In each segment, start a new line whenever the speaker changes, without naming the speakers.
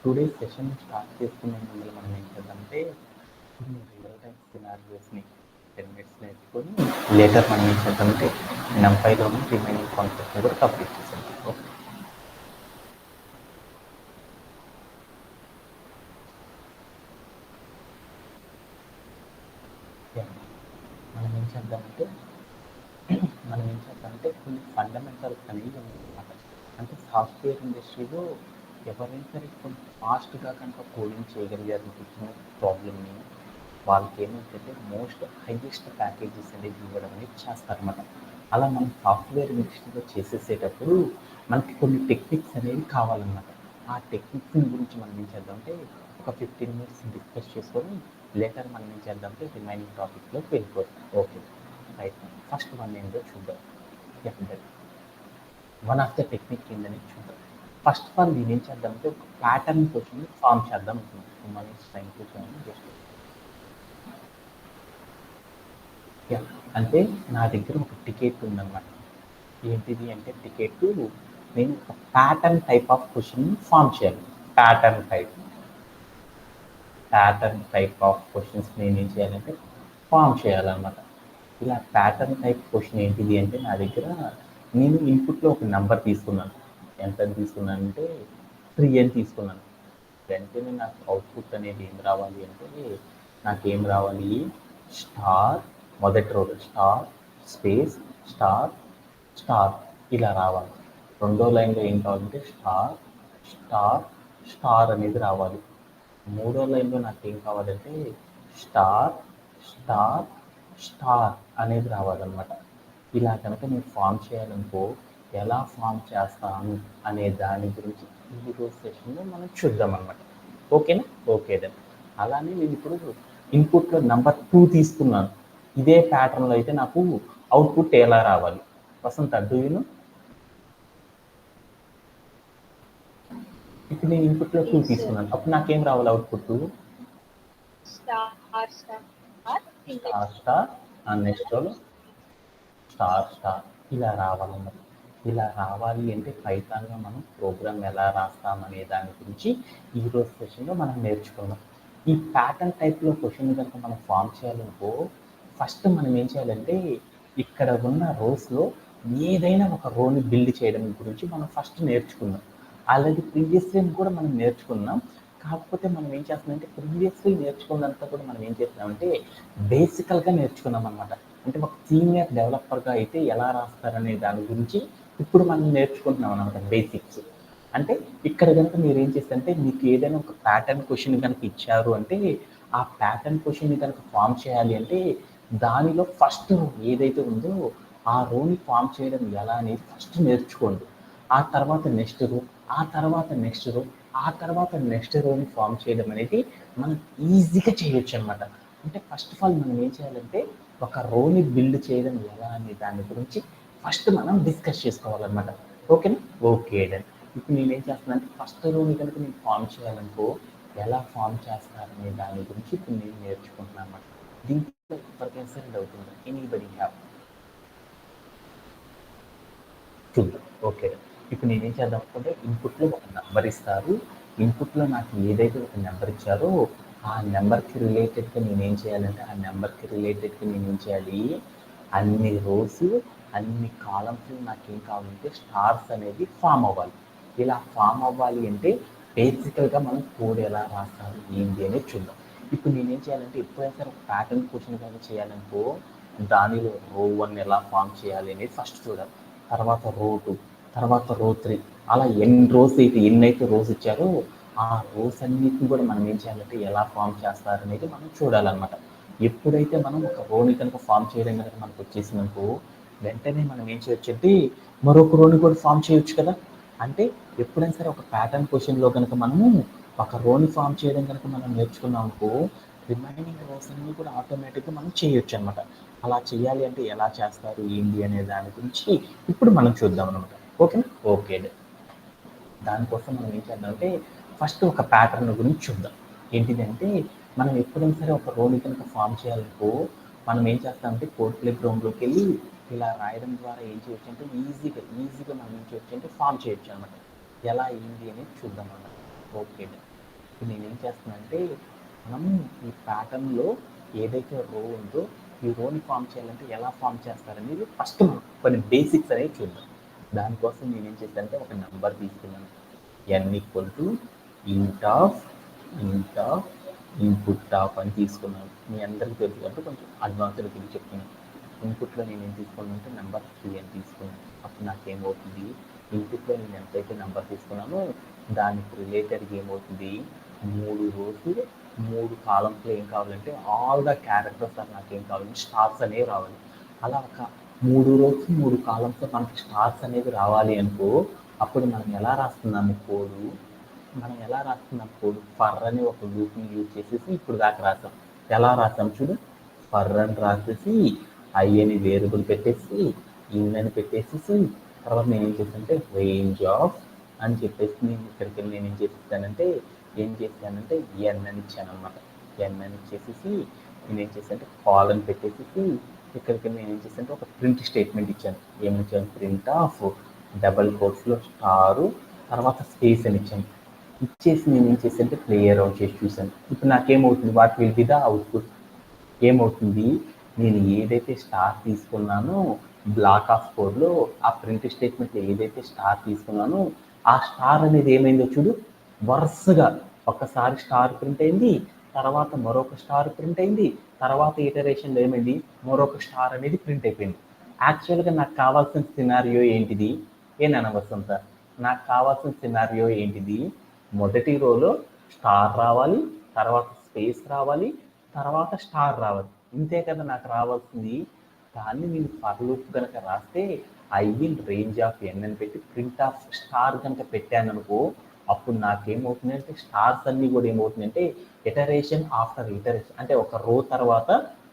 Today session start చేసుకునే ముందు మనం ఏం చేద్దామంటే కొన్ని రియల్ టైమ్ సినారియోస్ని 10 minutes నేర్చుకొని లేటర్ మనం ఏం చేద్దామంటే NumPyలోని రిమైనింగ్ కాన్సెప్ట్ని కూడా కంప్లీట్ చేసేద్దాం. ఓకే, మనం ఏం చేద్దామంటే కొన్ని ఫండమెంటల్స్ అనేవి ఉన్నాయన్నమాట. అంటే సాఫ్ట్వేర్ ఇండస్ట్రీలో ఎవరైనా సరే కొంచెం ఫాస్ట్గా కనుక కోడింగ్ చేయగలిగారనిపించిన ప్రాబ్లమ్ని వాళ్ళకి ఏమైతే మోస్ట్ హైయెస్ట్ ప్యాకేజెస్ అనేది ఇవ్వడం అనేది చేస్తారన్నమాట. అలా మనం సాఫ్ట్వేర్ ఇండస్ట్రీలో చేసేసేటప్పుడు మనకి కొన్ని టెక్నిక్స్ అనేవి కావాలన్నమాట. ఆ టెక్నిక్స్ గురించి మనం ఏం చేద్దామంటే ఒక 15 minutes డిస్కస్ చేసుకొని లేటర్ మనం ఏం చేద్దామంటే రిమైనింగ్ టాపిక్లోకి వెళ్ళిపోతాం. ఓకే రైట్, ఫస్ట్ వన్ ఏంటో చూద్దాం. వన్ ఆఫ్ ద టెక్నిక్ ఏంటని చూద్దాం. ఫస్ట్ ఆఫ్ ఆల్ నేను ఏం చేద్దామంటే ఒక ప్యాటర్న్ క్వశ్చన్ ఫామ్ చేద్దాం అనుకున్నాను. మనం టైం కూర్చొని జస్ట్ అంటే నా దగ్గర ఒక టికెట్ ఉందన్నమాట. ఏంటిది అంటే టికెట్ నేను ఒక pattern type of question form చేయాలి. ప్యాటర్న్ టైప్ ఆఫ్ క్వశ్చన్స్ నేను ఏం చేయాలంటే ఫామ్ చేయాలన్నమాట. ఇలా ప్యాటర్న్ టైప్ క్వశ్చన్ ఏంటిది అంటే నా దగ్గర నేను ఇన్పుట్లో ఒక నెంబర్ తీసుకున్నాను. ఎంత తీసుకున్నానంటే 3 అని తీసుకున్నాను. వెంటనే నాకు అవుట్పుట్ అనేది ఏం రావాలి అంటే నాకేం రావాలి, స్టార్ మొదటి రోలో స్టార్ స్పేస్ స్టార్ స్టార్ ఇలా రావాలి. రెండో లైన్లో ఏం కావాలంటే స్టార్ స్టార్ స్టార్ అనేది రావాలి. మూడో లైన్లో నాకు ఏం కావాలంటే స్టార్ స్టార్ స్టార్ అనేది రావాలన్నమాట. ఇలా కనుక నేను ఫామ్ చేయాలనుకో ఎలా ఫామ్ చేస్తాను అనే దాని గురించి ఈరోజు సెషన్లో మనం చూద్దాం అన్నమాట. ఓకేనా? Okay then. అలానే నేను ఇప్పుడు ఇన్పుట్లో నెంబర్ 2 తీసుకున్నాను. ఇదే ప్యాటర్న్లో అయితే నాకు అవుట్పుట్ ఎలా రావాలి? వసంత డూ యూ నో? ఇప్పుడు నేను ఇన్పుట్లో 2 తీసుకున్నాను. అప్పుడు నాకేం రావాలి అవుట్పుట్?
స్టార్
స్టార్ నెక్స్ట్ రోలో స్టార్ ఇలా రావాలన్నమాట. ఇలా రావాలి అంటే పైథాన్లో మనం ప్రోగ్రామ్ ఎలా రాస్తామనే దాని గురించి ఈరోజు సెషన్లో మనం నేర్చుకుందాం. ఈ ప్యాటర్న్ టైప్లో క్వశ్చన్ కనుక మనం ఫామ్ చేయాలనుకో ఫస్ట్ మనం ఏం చేయాలంటే ఇక్కడ ఉన్న రోస్లో ఏదైనా ఒక రోని బిల్డ్ చేయడం గురించి మనం ఫస్ట్ నేర్చుకుందాం. ఆల్రెడీ ప్రీవియస్లీ కూడా మనం నేర్చుకున్నాం. కాకపోతే మనం ఏం చేస్తున్నామంటే ప్రీవియస్లీ నేర్చుకున్నంత కూడా మనం ఏం చేస్తున్నామంటే బేసికల్గా నేర్చుకున్నాం అనమాట. అంటే ఒక సీనియర్ డెవలపర్గా అయితే ఎలా రాస్తారనే దాని గురించి ఇప్పుడు మనం నేర్చుకుంటున్నాం అనమాట, బేసిక్స్. అంటే ఇక్కడ కనుక మీరు ఏం చేస్తారంటే మీకు ఏదైనా ఒక ప్యాటర్న్ క్వశ్చన్ కనుక ఇచ్చారు అంటే ఆ ప్యాటర్న్ క్వశ్చన్ని కనుక ఫామ్ చేయాలి అంటే దానిలో ఫస్ట్ రో ఏదైతే ఉందో ఆ రోని ఫామ్ చేయడం ఎలా అనేది ఫస్ట్ నేర్చుకోండి. ఆ తర్వాత నెక్స్ట్ రో, ఆ తర్వాత నెక్స్ట్ రో, ఆ తర్వాత నెక్స్ట్ రోని ఫామ్ చేయడం అనేది మనం ఈజీగా చేయొచ్చు అనమాట. అంటే ఫస్ట్ ఆఫ్ ఆల్ మనం ఏం చేయాలంటే ఒక రోని బిల్డ్ చేయడం ఎలా అనే దాని గురించి ఫస్ట్ మనం డిస్కస్ చేసుకోవాలన్నమాట. ఓకేనా? Okay done. ఇప్పుడు నేనేం చేస్తున్నానంటే ఫస్ట్ రోని కనుక నేను ఫామ్ చేయాలనుకో ఎలా ఫామ్ చేస్తారనే దాని గురించి ఇప్పుడు నేను నేర్చుకుంటున్నాను అనమాట. దీంట్లో ఎవరికైనా సరే డౌట్ ఉందా? Anybody have? చూద్దాం. ఓకే, ఇప్పుడు నేనేం చేద్దాం అనుకుంటే ఇన్పుట్లో ఒక నెంబర్ ఇస్తారు. ఇన్పుట్లో నాకు ఏదైతే ఒక నెంబర్ ఇచ్చారో ఆ నెంబర్కి రిలేటెడ్గా నేనేం చేయాలంటే ఆ నెంబర్కి రిలేటెడ్గా నేనేం చేయాలి, అన్ని రోస్ అన్ని కాలమ్స్ నాకేం కావాలంటే స్టార్స్ అనేది ఫామ్ అవ్వాలి. ఇలా ఫామ్ అవ్వాలి అంటే బేసికల్గా మనం కోడ్ ఎలా రాస్తారు ఏంటి అనేది చూద్దాం. ఇప్పుడు నేనేం చేయాలంటే ఎప్పుడైనా సరే ఒక ప్యాటర్న్ క్వశ్చన్ కానీ చేయాలనుకో దానిలో రో 1 ఎలా ఫామ్ చేయాలి అనేది ఫస్ట్ చూడాలి. తర్వాత రో 2, తర్వాత రో 3, అలా ఎన్నైతే రోస్ ఇచ్చారో ఆ రోస్ అన్నిటిని కూడా మనం ఏం చేయాలంటే ఎలా ఫామ్ చేస్తారనేది మనం చూడాలన్నమాట. ఎప్పుడైతే మనం ఒక రోని కనుక ఫామ్ చేయడం కనుక మనకు వచ్చేసిందనుకో వెంటనే మనం ఏం చేయొచ్చు అంటే మరొక రోని కూడా ఫామ్ చేయొచ్చు కదా. అంటే ఎప్పుడైనా సరే ఒక ప్యాటర్న్ క్వశ్చన్లో కనుక మనము ఒక రోని ఫామ్ చేయడం కనుక మనం నేర్చుకున్నాం అనుకో రిమైనింగ్ రోస్ అన్ని కూడా ఆటోమేటిక్గా మనం చేయొచ్చు అనమాట. అలా చేయాలి అంటే ఎలా చేస్తారు ఏంటి అనే దాని గురించి ఇప్పుడు మనం చూద్దాం అనమాట. ఓకేనా? ఓకే, దానికోసం మనం ఏం చేద్దామంటే ఫస్ట్ ఒక ప్యాటర్న్ గురించి చూద్దాం. ఏంటిదంటే మనం ఎప్పుడైనా సరే ఒక రోని కనుక ఫామ్ చేయాలనుకో మనం ఏం చేస్తామంటే కోడ్ ప్లే గ్రౌండ్లోకి వెళ్ళి ఇలా రాయడం ద్వారా ఏం చేయొచ్చు అంటే ఈజీగా మనం ఏం చేయొచ్చు అంటే ఫామ్ చేయొచ్చు అనమాట. ఎలా ఏంటి అనేది చూద్దాం అన్నమాట. ఓకే, ఇప్పుడు నేనేం చేస్తున్నానంటే మనం ఈ ప్యాటర్న్లో ఏదైతే రో ఉందో ఈ రోని ఫామ్ చేయాలంటే ఎలా ఫామ్ చేస్తారనేది ఫస్ట్ మనం కొన్ని బేసిక్స్ అనేవి చూద్దాం. దానికోసం నేనేం చేశానంటే ఒక నెంబర్ తీసుకున్నాను, n ఈక్వల్ టు ఇంట్ ఆఫ్ ఇన్పుట్ ఆఫ్ అని తీసుకున్నాను. మీ అందరికీ తెలుసు అంటే కొంచెం అడ్వాన్స్డ్ థింగ్ చెప్తున్నాను. ఇన్పుట్లో నేను ఏం తీసుకున్నానంటే నెంబర్ 3 అని తీసుకున్నాను. అప్పుడు నాకేమవుతుంది, ఇన్పుట్లో నేను ఎంతైతే నెంబర్ తీసుకున్నానో దానికి రిలేటెడ్గా ఏమవుతుంది, 3 రోస్ 3 కాలమ్స్లో ఏం కావాలంటే ఆల్ ద క్యారెక్టర్స్ అని నాకేం కావాలంటే స్టార్స్ అనేవి రావాలి. అలా ఒక 3 రోస్ 3 కాలమ్స్లో మనకి స్టార్స్ అనేవి రావాలి అనుకో, అప్పుడు మనం ఎలా రాస్తున్నాము కోడు, ఫర్ అని ఒక లూప్ని యూజ్ చేసేసి ఇప్పుడు దాకా రాసాం. ఎలా రాసాం చూడు, ఫర్ అని రాసేసి ఐ అని వేరియబుల్ పెట్టేసి ఇన్ అని పెట్టేసి తర్వాత నేను ఏం చేశానంటే రేంజ్ ఆఫ్ అని చెప్పేసి నేను ఇక్కడికి వెళ్ళి నేను ఏం చేశానంటే ఎన్ అని ఇచ్చాను అనమాట. ఎన్ అని ఇచ్చేసి నేను ఏం చేశానంటే కాల్ అని పెట్టేసి ఇక్కడికి నేను ఏం చేశానంటే ఒక ప్రింట్ స్టేట్మెంట్ ఇచ్చాను. ఏమని ఇచ్చాను, ప్రింట్ ఆఫ్ డబల్ కోట్స్లో స్టారు తర్వాత స్పేస్ అని ఇచ్చాను. ఇచ్చేసి నేను ఏం చేశానంటే ప్లేయర్ అవుట్ చేసి చూశాను. ఇప్పుడు నాకేమవుతుంది, what will be the output, ఏమవుతుంది, నేను ఏదైతే స్టార్ తీసుకున్నానో బ్లాక్ ఆఫ్ కోడ్లో ఆ ప్రింట్ స్టేట్మెంట్లో ఏదైతే స్టార్ తీసుకున్నానో ఆ స్టార్ అనేది ఏమైందో చూడు, వరుసగా ఒకసారి స్టార్ ప్రింట్ అయింది, తర్వాత మరొక స్టార్ ప్రింట్ అయింది, తర్వాత ఇటరేషన్లో ఏమైంది మరొక స్టార్ అనేది ప్రింట్ అయిపోయింది. యాక్చువల్గా నాకు కావాల్సిన సినారియో ఏంటిది, వసంత, నాకు కావాల్సిన సినారియో ఏంటిది, మొదటి రోలో స్టార్ రావాలి, తర్వాత స్పేస్ రావాలి, తర్వాత స్టార్ రావాలి, ఇంతే కదా నాకు రావాల్సింది. దాన్ని నేను ఫర్ లూప్ కనుక రాస్తే I will range of N అని పెట్టి ప్రింట్ ఆఫ్ స్టార్ కనుక పెట్టాను అనుకో, అప్పుడు నాకేమవుతుందంటే స్టార్స్ అన్నీ కూడా ఏమవుతుందంటే ఇటరేషన్ ఆఫ్టర్ ఇటరేషన్, అంటే ఒక రో తర్వాత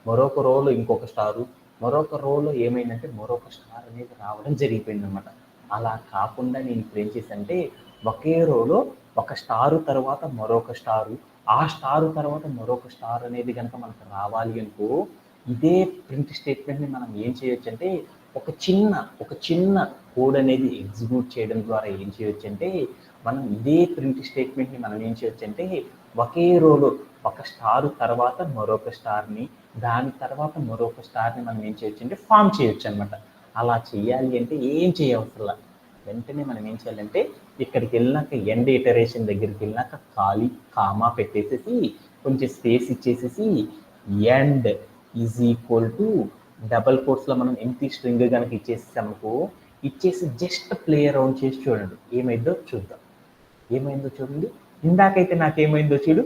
మరొక రోలో ఇంకొక స్టారు, మరొక రోలో ఏమైందంటే మరొక స్టార్ అనేది రావడం జరిగిపోయింది అనమాట. అలా కాకుండా నేను ఇప్పుడు ఏం చేశానంటే ఒకే రోలో ఒక స్టారు తర్వాత మరొక స్టారు, ఆ స్టారు తర్వాత మరొక స్టార్ అనేది కనుక మనకు రావాలి అనుకో, ఇదే ప్రింట్ స్టేట్మెంట్ని మనం ఏం చేయొచ్చు అంటే ఒక చిన్న కోడ్ అనేది ఎగ్జిక్యూట్ చేయడం ద్వారా ఏం చేయొచ్చు అంటే మనం ఇదే ప్రింట్ స్టేట్మెంట్ని మనం ఏం చేయొచ్చు అంటే ఒకే రోలో ఒక స్టారు తర్వాత మరొక స్టార్ని, దాని తర్వాత మరొక స్టార్ని మనం ఏం చేయొచ్చు అంటే ఫామ్ చేయొచ్చు అనమాట. అలా చేయాలి అంటే ఏం చేయవసరం, వెంటనే మనం ఏం చేయాలంటే ఇక్కడికి వెళ్ళినాక ఎండ్ ఇటరేషన్ దగ్గరికి వెళ్ళినాక ఖాళీ కామా పెట్టేసేసి కొంచెం స్పేస్ ఇచ్చేసేసి end is equal to double కోట్స్లో మనం ఎంటీ స్ట్రింగ్ కనుక ఇచ్చేసామనుకో, ఇచ్చేసి జస్ట్ ప్లే అరౌండ్ చేసి చూడండి ఏమైందో చూద్దాం. ఏమైందో చూడండి, ఇందాకైతే నాకేమైందో చూడు,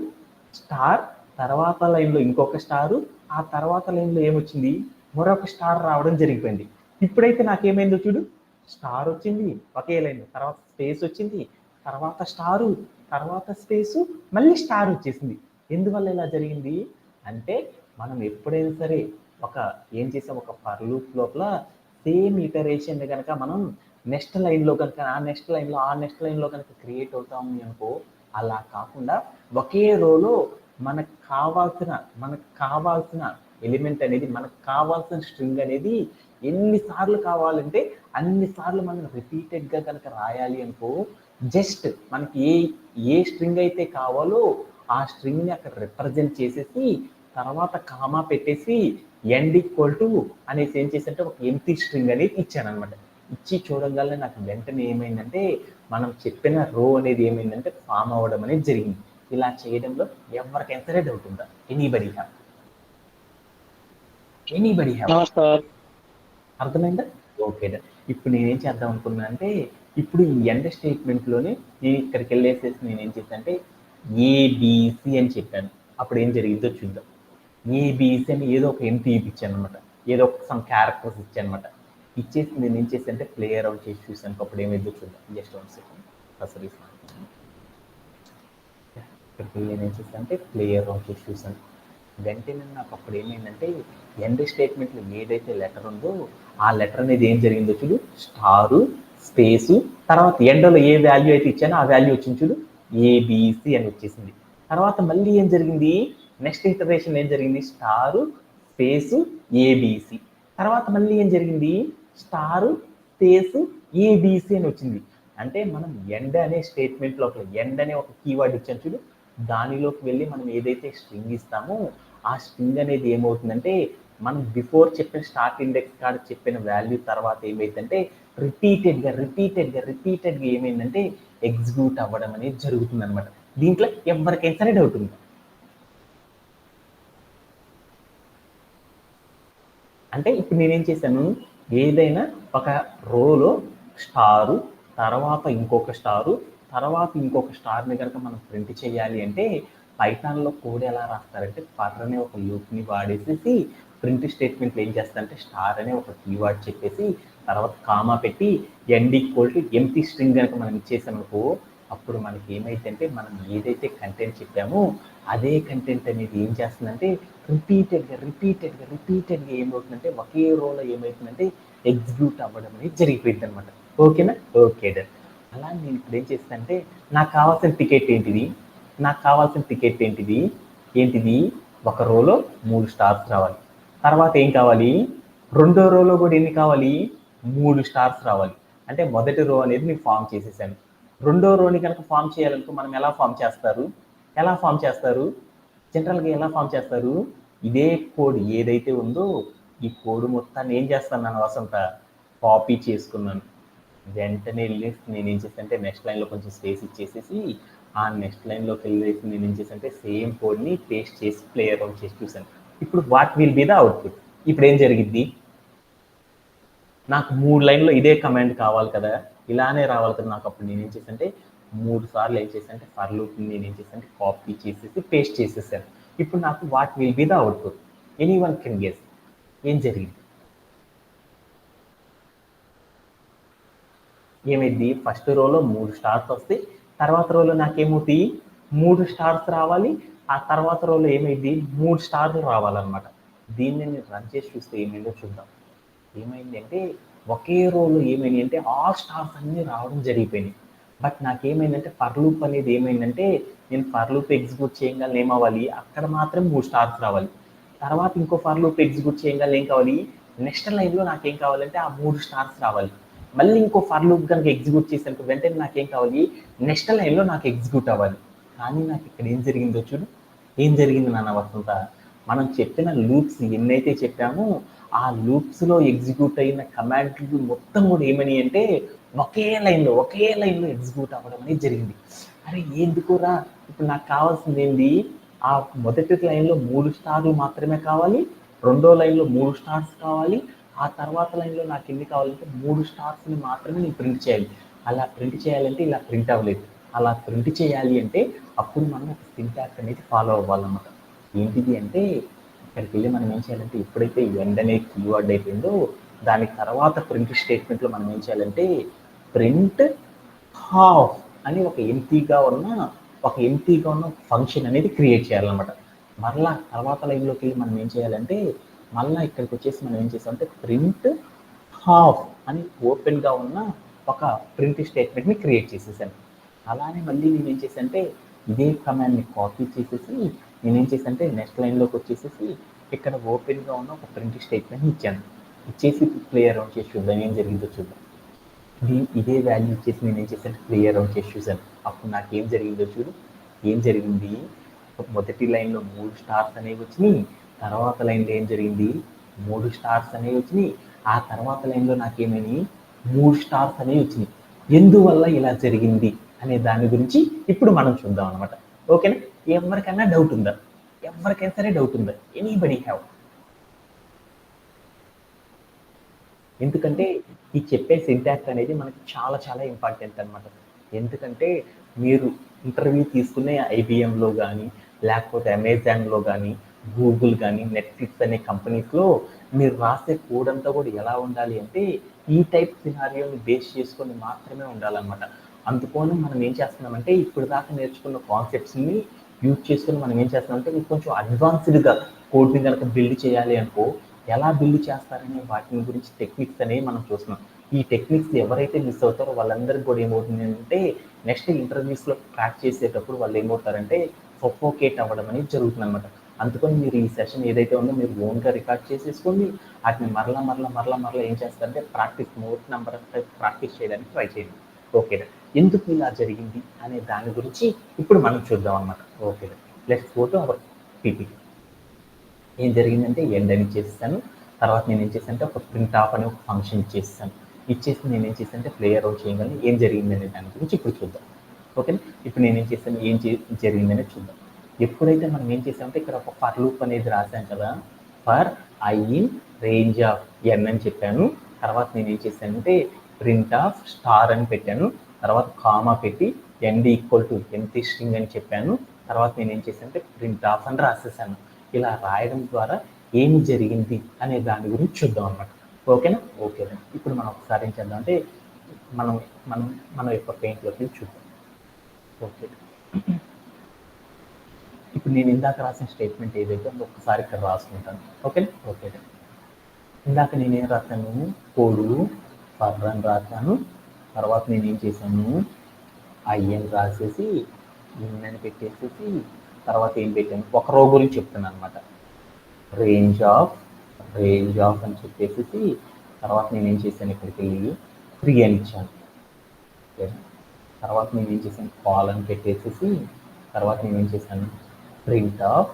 స్టార్ తర్వాత లైన్లో ఇంకొక స్టారు, ఆ తర్వాత లైన్లో ఏమొచ్చింది మరొక స్టార్ రావడం జరిగిపోయింది. ఇప్పుడైతే నాకేమైందో చూడు, స్టార్ వచ్చింది ఒకే లైన్, తర్వాత స్పేస్ వచ్చింది, తర్వాత స్టారు, తర్వాత స్పేసు, మళ్ళీ స్టార్ వచ్చేసింది. ఎందువల్ల ఇలా జరిగింది అంటే మనం ఎప్పుడైనా సరే ఏం చేసాం, ఒక ఫర్ లూప్ లోపల సేమ్ ఇటరేషన్ కనుక మనం నెక్స్ట్ లైన్లో కనుక ఆ నెక్స్ట్ లైన్లో కనుక క్రియేట్ అవుతాము అనుకో, అలా కాకుండా ఒకే రోలో మనకు కావాల్సిన ఎలిమెంట్ అనేది, మనకు కావాల్సిన స్ట్రింగ్ అనేది ఎన్నిసార్లు కావాలంటే అన్నిసార్లు మనం రిపీటెడ్గా కనుక రాయాలి అనుకో, జస్ట్ మనకి ఏ స్ట్రింగ్ అయితే కావాలో ఆ స్ట్రింగ్ని అక్కడ రిప్రజెంట్ చేసేసి తర్వాత కామా పెట్టేసి ఎండ్ ఈక్వల్ టు అనేసి ఏం చేశారంటే ఒక ఎంటీ స్ట్రింగ్ అనేది ఇచ్చాను అనమాట. ఇచ్చి చూడగలనే నాకు వెంటనే ఏమైందంటే మనం చెప్పిన రో అనేది ఏమైందంటే ఫామ్ అవ్వడం అనేది జరిగింది. ఇలా చేయడంలో ఎవరికైనా సరే డౌట్ ఉందా? ఎనీబడి హ్యావ్ అర్థమైందా? ఓకే. ఇప్పుడు నేనేం చేద్దాం అనుకున్నా అంటే ఇప్పుడు ఈ ఎండ్ స్టేట్మెంట్లోనే నేను ఇక్కడికి వెళ్ళేసేసి నేనేం చేశాను అంటే ఏబిసి అని చెప్పాను. అప్పుడు ఏం జరిగిందో చూద్దాం. ఏబిసి అని ఏదో ఒక ఎంట్రీ ఇప్పించాను అనమాట, ఏదో ఒక సమ్ క్యారెక్టర్స్ ఇచ్చాను అనమాట. ఇచ్చేసి నేను ఏం చేశాను అంటే ప్లే అరౌండ్ చేసి చూసాను. అప్పుడు ఏమైందో చూద్దాం. Just 1 second. అసలు ఇక్కడికి నేను ఏం చేశాను అంటే ప్లే అరౌండ్ చేసి చూసాను. వెంటనే నాకు అప్పుడు ఏమైందంటే ఎండ్ స్టేట్మెంట్లో ఏదైతే లెటర్ ఉందో ఆ లెటర్ అనేది ఏం జరిగిందో చూడు, స్టారు స్పేసు తర్వాత ఎండలో ఏ వాల్యూ అయితే ఇచ్చానో ఆ వాల్యూ వచ్చింది చూడు, ఏబిసి అని వచ్చేసింది. తర్వాత మళ్ళీ ఏం జరిగింది, నెక్స్ట్ ఇటరేషన్ ఏం జరిగింది, స్టారు స్పేసు ఏబిసి, తర్వాత మళ్ళీ ఏం జరిగింది, స్టారు స్పేసు ఏబిసి అని వచ్చింది. అంటే మనం ఎండ్ అనే స్టేట్మెంట్ లోపల ఎండ్ అనే ఒక కీవర్డ్ ఇచ్చాను చూడు, దానిలోకి వెళ్ళి మనం ఏదైతే స్ట్రింగ్ ఇస్తామో ఆ స్ట్రింగ్ అనేది ఏమవుతుందంటే మనం బిఫోర్ చెప్పిన స్టార్ట్ ఇండెక్స్ కార్డ్ చెప్పిన వాల్యూ తర్వాత ఏమైందంటే రిపీటెడ్గా ఏమైందంటే ఎగ్జిక్యూట్ అవ్వడం అనేది జరుగుతుంది అనమాట. దీంట్లో ఎవరికైనా సరే డౌట్ ఉంది. అంటే ఇప్పుడు నేనేం చేశాను, ఏదైనా ఒక రోలో స్టారు తర్వాత ఇంకొక స్టారు తర్వాత ఇంకొక స్టార్ని కనుక మనం ప్రింట్ చేయాలి అంటే పైథాన్లో కోడ్ ఎలా రాస్తారంటే ఫర్ అనే ఒక లూప్ని వాడేసేసి ప్రింట్ స్టేట్మెంట్లో ఏం చేస్తారంటే స్టార్ అనే ఒక కీవర్డ్ చెప్పేసి తర్వాత కామా పెట్టి end equal to empty string కనుక మనం ఇచ్చేసామనుకో అప్పుడు మనకి ఏమైందంటే మనం ఏదైతే కంటెంట్ చెప్పామో అదే కంటెంట్ అనేది ఏం చేస్తుందంటే రిపీటెడ్గా ఏమవుతుందంటే ఒకే రోలో ఏమవుతుందంటే ఎగ్జిక్యూట్ అవ్వడం అనేది జరిగిపోయింది అనమాట. ఓకేనా? Okay done. అలా నేను ఇప్పుడు ఏం చేస్తానంటే నాకు కావాల్సిన టికెట్ ఏంటిది ఒక రోలో 3 స్టార్స్ రావాలి. తర్వాత ఏం కావాలి, రెండో రోలో కూడా ఎన్ని కావాలి, 3 స్టార్స్ రావాలి. అంటే మొదటి రో అనేది నేను ఫామ్ చేసేసాను. రెండో రోని కనుక ఫామ్ చేయాలనుకో మనం ఎలా ఫామ్ చేస్తారు, జనరల్గా ఎలా ఫామ్ చేస్తారు, ఇదే కోడ్ ఏదైతే ఉందో ఈ కోడ్ మొత్తాన్ని ఏం చేస్తాను నా వసంత కాపీ చేసుకున్నాను. వెంటనే వెళ్ళి నేను ఏం చేస్తానంటే నెక్స్ట్ లైన్లో కొంచెం స్పేస్ ఇచ్చేసేసి ఆ నెక్స్ట్ లైన్లోకి వెళ్ళేసి నేను ఏం చేశానంటే సేమ్ కోడ్ని పేస్ట్ చేసి ప్లే అరౌండ్ చేసి చూసాను. ఇప్పుడు what will be the output. ఇప్పుడు ఏం జరిగిద్ది, నాకు 3 లైన్లో ఇదే కమాండ్ కావాలి కదా, ఇలానే రావాలి కదా నాకు. అప్పుడు నేను ఏం చేశానంటే 3 సార్లు ఏం చేశానంటే ఫర్ లూప్ నేను ఏం చేశానంటే కాపీ చేసేసి పేస్ట్ చేసేసాను. ఇప్పుడు నాకు what will be the output. Any one can guess ఏం జరిగింది. ఏమైంది, ఫస్ట్ రోలో 3 స్టార్స్ వస్తాయి, తర్వాత రోలో నాకేమవుతాయి 3 స్టార్స్ రావాలి, ఆ తర్వాత రోలో ఏమైంది 3 స్టార్లు రావాలన్నమాట. దీన్ని నేను రన్ చేసి చూస్తే ఏమైందో చూద్దాం. ఏమైంది అంటే ఒకే రోలో ఏమైంది అంటే ఆల్ స్టార్స్ అన్నీ రావడం జరిగిపోయినాయి. బట్ నాకేమైందంటే ఫర్ లూప్ అనేది ఏమైందంటే నేను ఫర్ లూప్ ఎగ్జిక్యూట్ చేయగానే ఏమవ్వాలి, అక్కడ మాత్రం 3 స్టార్స్ రావాలి. తర్వాత ఇంకో ఫర్ లూప్ ఎగ్జిక్యూట్ చేయగానే ఏం కావాలి, నెక్స్ట్ లైన్లో నాకేం కావాలంటే ఆ 3 స్టార్స్ రావాలి. మళ్ళీ ఇంకో ఫర్ లూప్ కనుక ఎగ్జిక్యూట్ చేసాను వెంటనే నాకేం కావాలి, నెక్స్ట్ లైన్లో నాకు ఎగ్జిక్యూట్ అవ్వాలి. కానీ నాకు ఇక్కడ ఏం జరిగిందో చూడు, ఏం జరిగింది నాన్న వసంత, మనం చెప్పిన లూప్స్ ఎన్నైతే చెప్పామో ఆ లూప్స్లో ఎగ్జిక్యూట్ అయిన కమాండ్లు మొత్తం కూడా ఏమని అంటే ఒకే లైన్లో ఎగ్జిక్యూట్ అవ్వడం అనేది జరిగింది. అరే ఎందుకురా, ఇప్పుడు నాకు కావాల్సింది ఏంటి, ఆ మొదటి లైన్లో 3 స్టార్లు మాత్రమే కావాలి, రెండో లైన్లో 3 స్టార్స్ కావాలి, ఆ తర్వాత లైన్లో నాకు ఎన్ని కావాలంటే 3 స్టార్స్ని మాత్రమే నేను ప్రింట్ చేయాలి. అలా ప్రింట్ చేయాలంటే ఇలా ప్రింట్ అవ్వలేదు. అలా ప్రింట్ చేయాలి అంటే అప్పుడు మనం ఒక సింటాక్స్ అనేది ఫాలో అవ్వాలన్నమాట. ఏంటిది అంటే ఇక్కడికి వెళ్ళి మనం ఏం చేయాలంటే ఎప్పుడైతే ఎండ్ అనే కీవర్డ్ అయిపోయిందో దాని తర్వాత ప్రింట్ స్టేట్మెంట్లో మనం ఏం చేయాలంటే ప్రింట్ హాఫ్ అని ఒక ఎంటీగా ఉన్న ఫంక్షన్ అనేది క్రియేట్ చేయాలన్నమాట. మరలా తర్వాత లైన్లోకి వెళ్ళి మనం ఏం చేయాలంటే మళ్ళీ ఇక్కడికి వచ్చేసి మనం ఏం చేసామంటే ప్రింట్ హాఫ్ అని ఓపెన్గా ఉన్న ఒక ప్రింట్ స్టేట్మెంట్ని క్రియేట్ చేసేసాను. అలానే మళ్ళీ నేను ఏం చేశానంటే ఇదే కమాండ్ని కాపీ చేసేసి నేనేం చేశానంటే నెక్స్ట్ లైన్లోకి వచ్చేసేసి ఇక్కడ ఓపెన్గా ఉన్న ఒక ప్రింట్ స్టేట్మెంట్ని ఇచ్చాను. ఇచ్చేసి ప్లే అరౌండ్ చేసి చూద్దాం ఏం జరిగిందో చూద్దాం. ఇదే వాల్యూ ఇచ్చేసి నేను ఏం చేశాను ప్లే అరౌండ్ చేసి చూశాను. అప్పుడు నాకు ఏం జరిగిందో చూడు, ఏం జరిగింది, మొదటి లైన్లో 3 స్టార్స్ అనేవి వచ్చినాయి, తర్వాత లైన్లో ఏం జరిగింది 3 స్టార్స్ అనేవి వచ్చినాయి, ఆ తర్వాత లైన్లో నాకేమైనా 3 స్టార్స్ అనేవి వచ్చినాయి. ఎందువల్ల ఇలా జరిగింది అనే దాని గురించి ఇప్పుడు మనం చూద్దాం అనమాట. ఓకేనా? ఎవరికైనా డౌట్ ఉందా, ఎవరికైనా సరే డౌట్ ఉందా, ఎనీబడి హ్యావ్? ఎందుకంటే ఈ చెప్పే సింటాక్స్ అనేది మనకి చాలా చాలా ఇంపార్టెంట్ అనమాట. ఎందుకంటే మీరు ఇంటర్వ్యూ తీసుకునే ఐబిఎంలో కానీ లేకపోతే అమెజాన్లో కానీ గూగుల్ కానీ నెట్ఫ్లిక్స్ అనే కంపెనీస్లో మీరు రాసే కోడ్ అంతా కూడా ఎలా ఉండాలి అంటే ఈ టైప్ సినారియోని బేస్ చేసుకొని మాత్రమే ఉండాలన్నమాట. అందుకోని మనం ఏం చేస్తున్నామంటే ఇప్పుడు దాకా నేర్చుకున్న కాన్సెప్ట్స్ని యూజ్ చేసుకొని మనం ఏం చేస్తున్నామంటే కొంచెం అడ్వాన్స్డ్గా కోడ్ని కనుక బిల్డ్ చేయాలి అనుకో ఎలా బిల్డ్ చేస్తారనే వాటి గురించి టెక్నిక్స్ అనేవి మనం చూస్తున్నాం. ఈ టెక్నిక్స్ ఎవరైతే మిస్ అవుతారో వాళ్ళందరికీ కూడా ఏమవుతుంది అంటే నెక్స్ట్ ఇంటర్వ్యూస్లో క్రాక్ చేసేటప్పుడు వాళ్ళు ఏమవుతారంటే సఫోకేట్ అవ్వడం అనేది జరుగుతుంది అనమాట. అందుకని మీరు ఈ సెషన్ ఏదైతే ఉందో మీరు ఓన్గా రికార్డ్ చేసేసుకోండి, వాటిని మరలా ఏం చేస్తారంటే practice more number of times practice చేయడానికి ట్రై చేయండి. ఓకే, ఎందుకు ఇలా జరిగింది అనే దాని గురించి ఇప్పుడు మనం చూద్దాం అనమాట. Okay, let's go to our PPT. ఏం జరిగిందంటే ఎండ్ అని ఇచ్చేసాను. తర్వాత నేను ఏం చేశానంటే ఒక ప్రింట్ ఆఫ్ అనే ఒక ఫంక్షన్ ఇచ్చేసాను. ఇచ్చేసి నేను ఏం చేశానంటే ప్లేయర్ అవుట్ చేయగానే ఏం జరిగిందనే దాని గురించి ఇప్పుడు చూద్దాం. ఓకేనా, ఇప్పుడు నేనేం చేశాను, జరిగిందనేది చూద్దాం. ఎప్పుడైతే మనం ఏం చేసామంటే ఇక్కడ ఒక ఫర్ లూప్ అనేది రాశాం కదా, for I in range of N అని చెప్పాను. తర్వాత నేను ఏం చేశానంటే ప్రింట్ ఆఫ్ స్టార్ అని పెట్టాను. తర్వాత కామా పెట్టి end equal to empty string అని చెప్పాను. తర్వాత నేను ఏం చేశానంటే ప్రింట్ ఆఫ్ అని రాసేసాను. ఇలా రాయడం ద్వారా ఏమి జరిగింది అనే దాని గురించి చూద్దాం అన్నమాట. ఓకేనా, ఓకేనా. ఇప్పుడు మనం ఒకసారి ఏం చేద్దాం అంటే మనం మనం మన యొక్క పెయింట్లోకి చూద్దాం. ఓకే, ఇప్పుడు నేను ఇందాక రాసిన స్టేట్మెంట్ ఏదైతే ఉందో ఒకసారి ఇక్కడ రాసుకుంటాను. Okay, okay. ఇందాక నేనేం రాశాను, కోడు ఫర్ అని రాశాను. తర్వాత నేను ఏం చేశాను, ఐఎన్ రాసేసి ఇన్ అని పెట్టేసేసి తర్వాత ఏం పెట్టాను, ఒక రో గురించి చెప్తున్నాను అనమాట. రేంజ్ ఆఫ్ అని చెప్పేసి తర్వాత నేను ఏం చేశాను, ఇక్కడికి వెళ్ళి 3 అని ఇచ్చాను. తర్వాత నేను ఏం చేశాను, కాల్ అని పెట్టేసేసి తర్వాత నేను ఏం చేశాను, ప్రింట్ ఆఫ్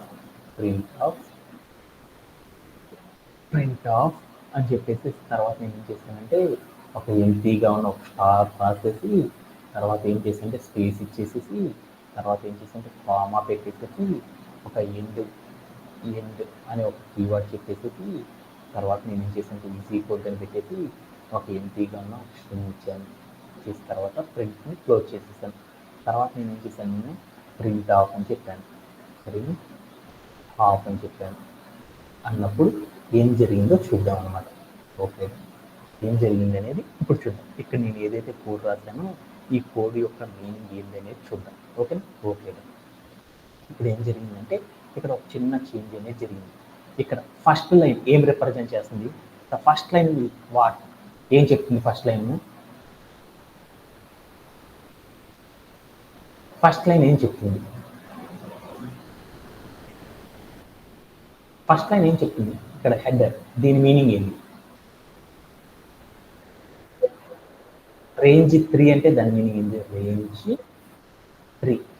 అని చెప్పేసి తర్వాత నేను ఏం చేశానంటే ఒక ఎంటీగా ఉన్న ఒక స్టార్ రాసేసి తర్వాత ఏం చేశానంటే స్పేస్ ఇచ్చేసేసి తర్వాత ఏం చేశానంటే కామా పెట్టేసేసి ఒక ఎండ్ అని ఒక కీవర్డ్ చెప్పేసి తర్వాత నేను ఏం చేశానంటే ఈజీ కోడ్ అని పెట్టేసి ఒక ఎంటీగా ఉన్న ఒక స్ట్రింగ్ ఇచ్చాను. చేసిన తర్వాత ప్రింట్ని క్లోజ్ చేసేసాను. తర్వాత నేను ఏం చేశాను, ప్రింట్ ఆఫ్ అని చెప్పాను. ప్రింట్ ఆఫ్ అని చెప్పాను అన్నప్పుడు ఏం జరిగిందో చూద్దాం అన్నమాట. ఓకే, ఏం జరిగింది అనేది ఇప్పుడు చూద్దాం. ఇక్కడ నేను ఏదైతే కోడ్ రాశానో ఈ కోడ్ యొక్క మీనింగ్ ఏంటి అనేది చూద్దాం. ఓకేనా, ఓకే. ఇప్పుడు ఏం జరిగిందంటే ఇక్కడ ఒక చిన్న చేంజ్ అనేది జరిగింది. ఇక్కడ ఫస్ట్ లైన్ ఏం రిప్రజెంట్ చేస్తుంది, ద ఫస్ట్ లైన్ వాట్ ఏం చెప్తుంది, ఫస్ట్ లైన్ ఏం చెప్తుంది, ఫస్ట్ లైన్ ఏం చెప్తుంది, ఇక్కడ హెడర్, దీని మీనింగ్ ఏంటి, రేంజ్ 3 అంటే దాని మీనింగ్ ఏంటి,